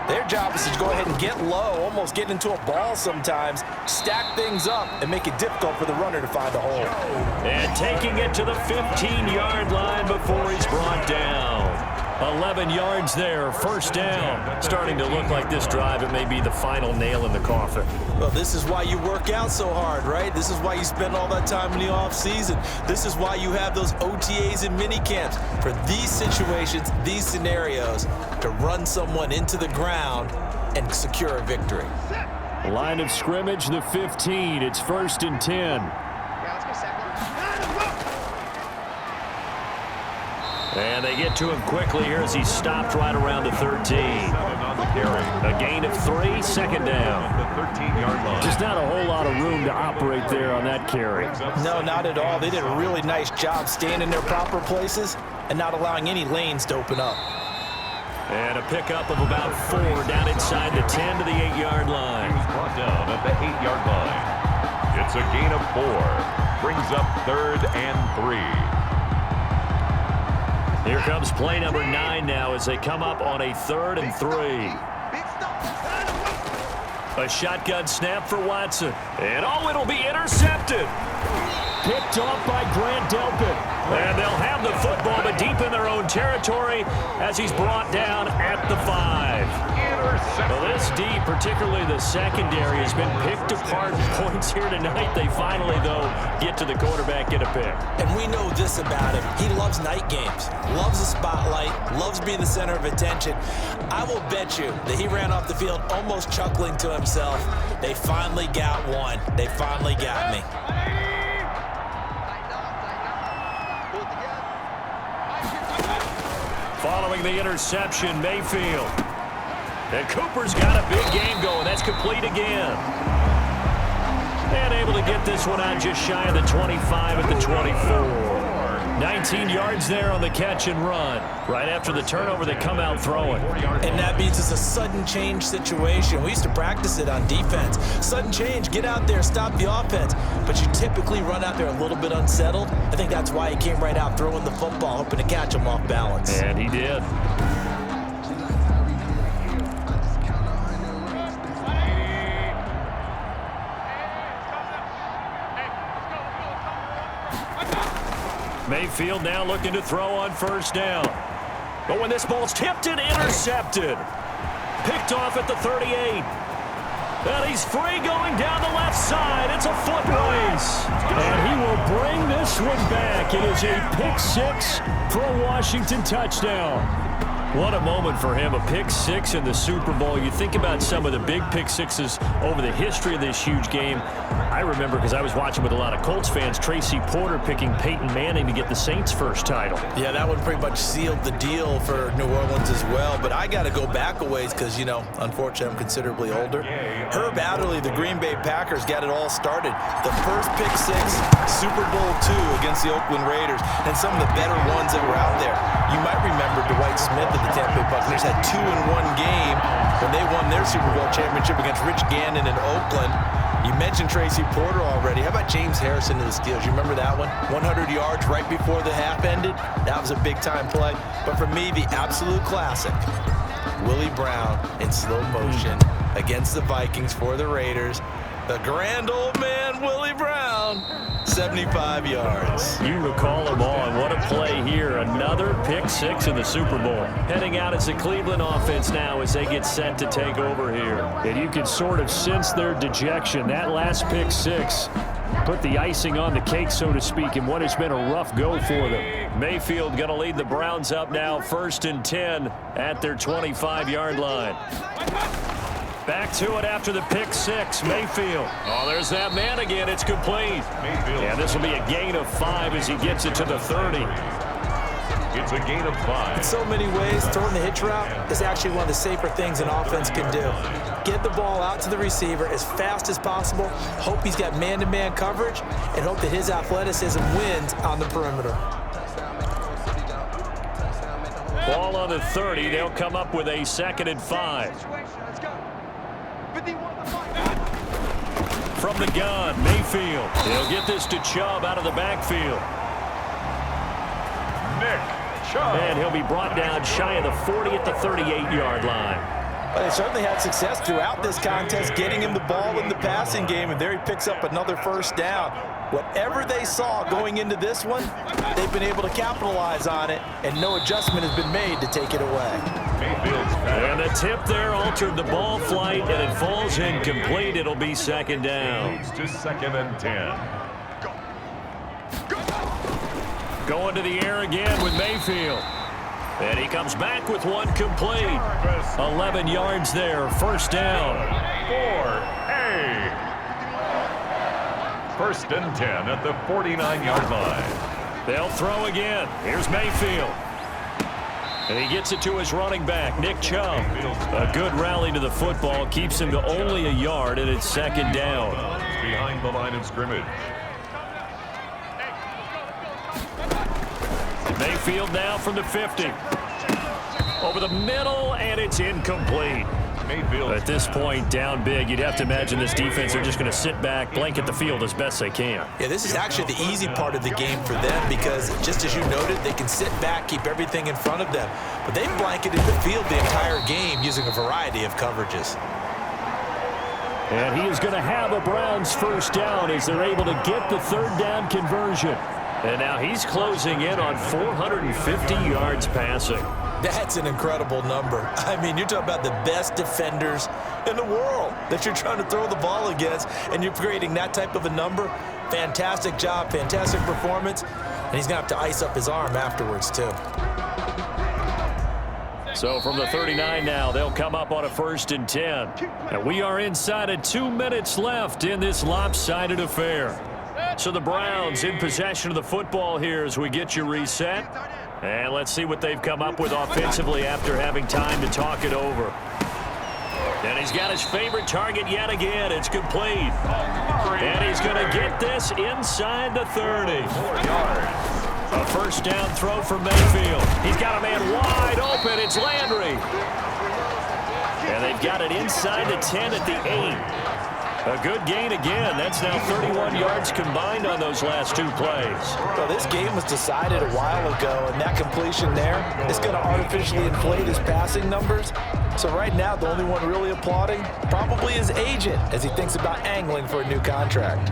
their job is to go ahead and get low, almost get into a ball sometimes, stack things up, and make it difficult for the runner to find a hole. And taking it to the 15-yard line before he's brought down. 11 yards there, 1st down. Starting to look like this drive, it may be the final nail in the coffin. Well, this is why you work out so hard, right? This is why you spend all that time in the offseason. This is why you have those OTAs and mini camps, for these situations, these scenarios, to run someone into the ground and secure a victory. Line of scrimmage, the 15. It's 1st and 10. And they get to him quickly here as he stopped right around the 13. A gain of 3, 2nd down. Just not a whole lot of room to operate there on that carry. No, not at all. They did a really nice job staying in their proper places and not allowing any lanes to open up. And a pickup of about 4 down inside the 10 to the 8-yard line. Brought down at the 8-yard line. It's a gain of 4. Brings up 3rd and 3. Here comes play number 9 now as they come up on a 3rd and 3. A shotgun snap for Watson. And it'll be intercepted. Picked off by Grant Delpit. And they'll have the football, but deep in their own territory as he's brought down at the 5. Well, this D, particularly the secondary, has been picked apart in points here tonight. They finally, though, get to the quarterback, get a pick. And we know this about him. He loves night games, loves the spotlight, loves being the center of attention. I will bet you that he ran off the field almost chuckling to himself. They finally got one. They finally got me. throwing the interception, Mayfield. And Cooper's got a big game going. That's complete again. And able to get this one out just shy of the 25 at the 24. 19 yards there on the catch and run. Right after the turnover, they come out throwing. And that means it's a sudden change situation. We used to practice it on defense. Sudden change, get out there, stop the offense. But you typically run out there a little bit unsettled. I think that's why he came right out throwing the football, hoping to catch him off balance. And he did. Mayfield now looking to throw on first down. But when this ball's tipped and intercepted. Picked off at the 38. And he's free going down the left side. It's a foot race. And he will bring this one back. It is a pick six for a Washington touchdown. What a moment for him, a pick six in the Super Bowl. You think about some of the big pick sixes over the history of this huge game. I remember, because I was watching with a lot of Colts fans, Tracy Porter picking Peyton Manning to get the Saints' first title. Yeah, that one pretty much sealed the deal for New Orleans as well. But I got to go back a ways because, you know, unfortunately I'm considerably older. Herb Adderley, the Green Bay Packers, got it all started. The first pick six, Super Bowl II against the Oakland Raiders, and some of the better ones that were out there. You might remember Dwight Smith of the Tampa Bay Buccaneers had 2-in-1 game when they won their Super Bowl championship against Rich Gannon in Oakland. You mentioned Tracy Porter already. How about James Harrison to the Steelers? You remember that one? 100 yards right before the half ended. That was a big-time play. But for me, the absolute classic, Willie Brown in slow motion against the Vikings for the Raiders. The grand old man, Willie Brown, 75 yards. You recall them all, and what a play here. Another pick six in the Super Bowl. Heading out as the Cleveland offense now as they get set to take over here. And you can sort of sense their dejection. That last pick six put the icing on the cake, so to speak, in what has been a rough go for them. Mayfield going to lead the Browns up now, 1st and 10 at their 25-yard line. Back to it after the pick six, Mayfield. Oh, there's that man again. It's complete. Yeah, this will be a gain of 5 as he gets it to the 30. It's a gain of 5. In so many ways, throwing the hitch route is actually one of the safer things an offense can do. Get the ball out to the receiver as fast as possible, hope he's got man-to-man coverage, and hope that his athleticism wins on the perimeter. Ball on the 30. They'll come up with a 2nd and 5. From the gun, Mayfield. He'll get this to Chubb out of the backfield. Nick Chubb. And he'll be brought down shy of the 40 at the 38-yard line. Well, they certainly had success throughout this contest, getting him the ball in the passing game, and there he picks up another first down. Whatever they saw going into this one, they've been able to capitalize on it, and no adjustment has been made to take it away. And the tip there altered the ball flight, and it falls incomplete. It'll be 2nd down. To 2nd and 10. Going to the air again with Mayfield. And he comes back with one complete. 11 yards there, 1st down. 4A. 1st and 10 at the 49-yard line. They'll throw again. Here's Mayfield. And he gets it to his running back, Nick Chubb. A good rally to the football, keeps him to only a yard, and it's 2nd down. Behind the line of scrimmage. Mayfield now from the 50. Over the middle, and it's incomplete. At this point, down big, you'd have to imagine this defense are just going to sit back, blanket the field as best they can. Yeah, this is actually the easy part of the game for them because, just as you noted, they can sit back, keep everything in front of them. But they've blanketed the field the entire game using a variety of coverages. And he is going to have a Browns 1st down as they're able to get the 3rd down conversion. And now he's closing in on 450 yards passing. That's an incredible number. I mean, you're talking about the best defenders in the world that you're trying to throw the ball against, and you're creating that type of a number. Fantastic job, fantastic performance, and he's going to have to ice up his arm afterwards, too. So from the 39 now, they'll come up on a 1st and 10. And we are inside of 2 minutes left in this lopsided affair. So the Browns in possession of the football here as we get you reset. And let's see what they've come up with offensively after having time to talk it over. And he's got his favorite target yet again. It's complete. And he's going to get this inside the 30. 4 yards. A first down throw for Mayfield. He's got a man wide open. It's Landry. And they've got it inside the 10 at the 8. A good gain again. That's now 31 yards combined on those last 2 plays. Well, this game was decided a while ago, and that completion there is going to artificially inflate his passing numbers. So right now, the only one really applauding probably his agent as he thinks about angling for a new contract.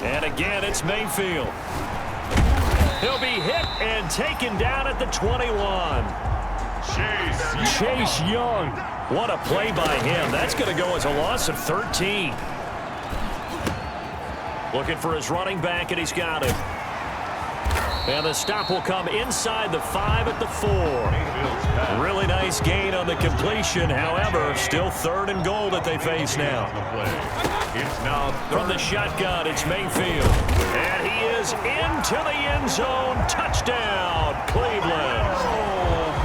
And again, it's Mayfield. He'll be hit and taken down at the 21. Chase Young. What a play by him. That's going to go as a loss of 13. Looking for his running back, and he's got it. And the stop will come inside the 5 at the 4. Really nice gain on the completion. However, still 3rd and goal that they face now. It's now From the shotgun, it's Mayfield. And he is into the end zone. Touchdown, Cleveland.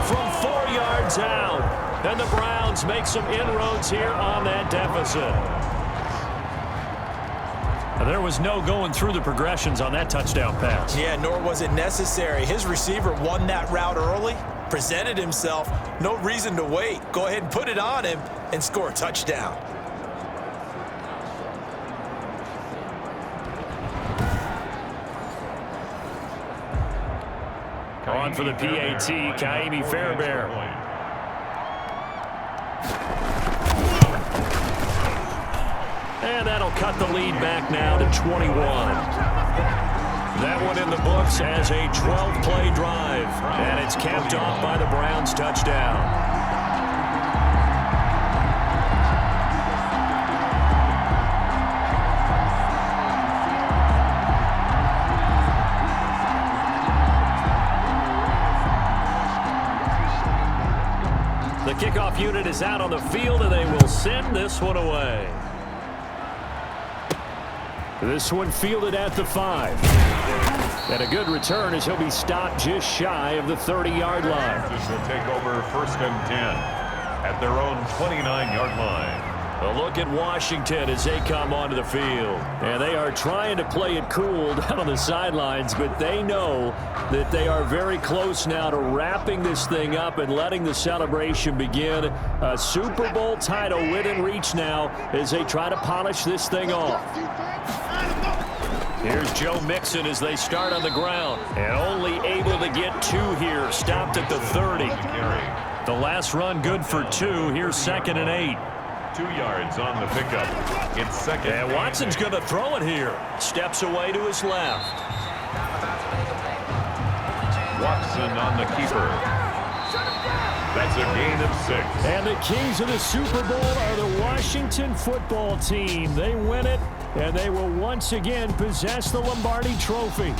From 4 yards out. And the Browns make some inroads here on that deficit. There was no going through the progressions on that touchdown pass. Yeah, nor was it necessary. His receiver won that route early, presented himself. No reason to wait. Go ahead and put it on him and score a touchdown. On for the PAT, Kaimi Fairbairn. And that'll cut the lead back now to 21. That one in the books as a 12-play drive. And it's capped off by the Browns' touchdown. The kickoff unit is out on the field, and they will send this one away. This one fielded at the 5. And a good return as he'll be stopped just shy of the 30-yard line. This will take over 1st and 10 at their own 29-yard line. A look at Washington as they come onto the field. And they are trying to play it cool down on the sidelines, but they know that they are very close now to wrapping this thing up and letting the celebration begin. A Super Bowl title within reach now as they try to polish this thing off. Here's Joe Mixon as they start on the ground. And only able to get 2 here. Stopped at the 30. The last run good for 2. Here's 2nd and 8. 2 yards on the pickup. It's 2nd. And Watson's going to throw it here. Steps away to his left. Watson on the keeper. That's a gain of 6. And the kings of the Super Bowl are the Washington football team. They win it, and they will once again possess the Lombardi Trophy.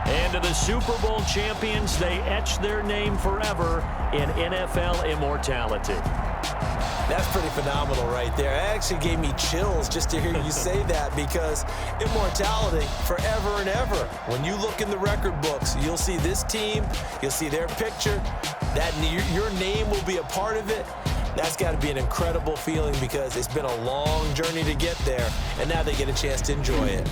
And to the Super Bowl champions, they etch their name forever in NFL immortality. That's pretty phenomenal right there. It actually gave me chills just to hear you say that, because immortality forever and ever. When you look in the record books, you'll see this team, you'll see their picture, that your name will be a part of it. That's got to be an incredible feeling, because it's been a long journey to get there, and now they get a chance to enjoy it.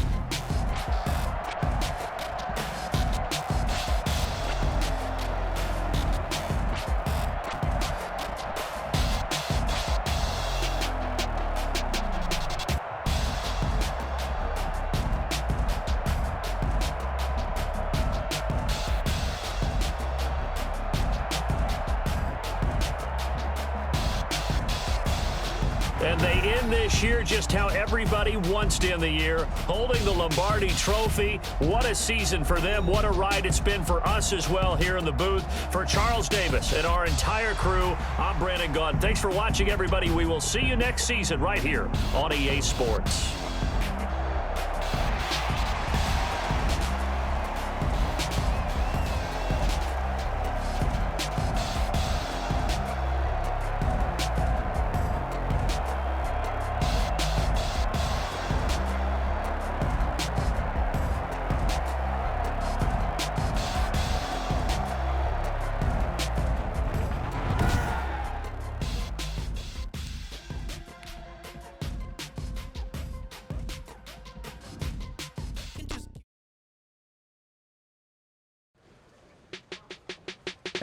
And they end this year just how everybody wants to end the year, holding the Lombardi Trophy. What a season for them. What a ride it's been for us as well here in the booth. For Charles Davis and our entire crew, I'm Brandon Gaudin. Thanks for watching, everybody. We will see you next season right here on EA Sports.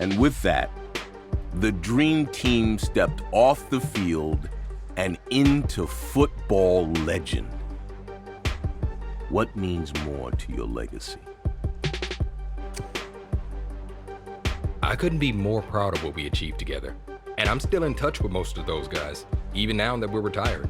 And with that, the dream team stepped off the field and into football legend. What means more to your legacy? I couldn't be more proud of what we achieved together. And I'm still in touch with most of those guys, even now that we're retired.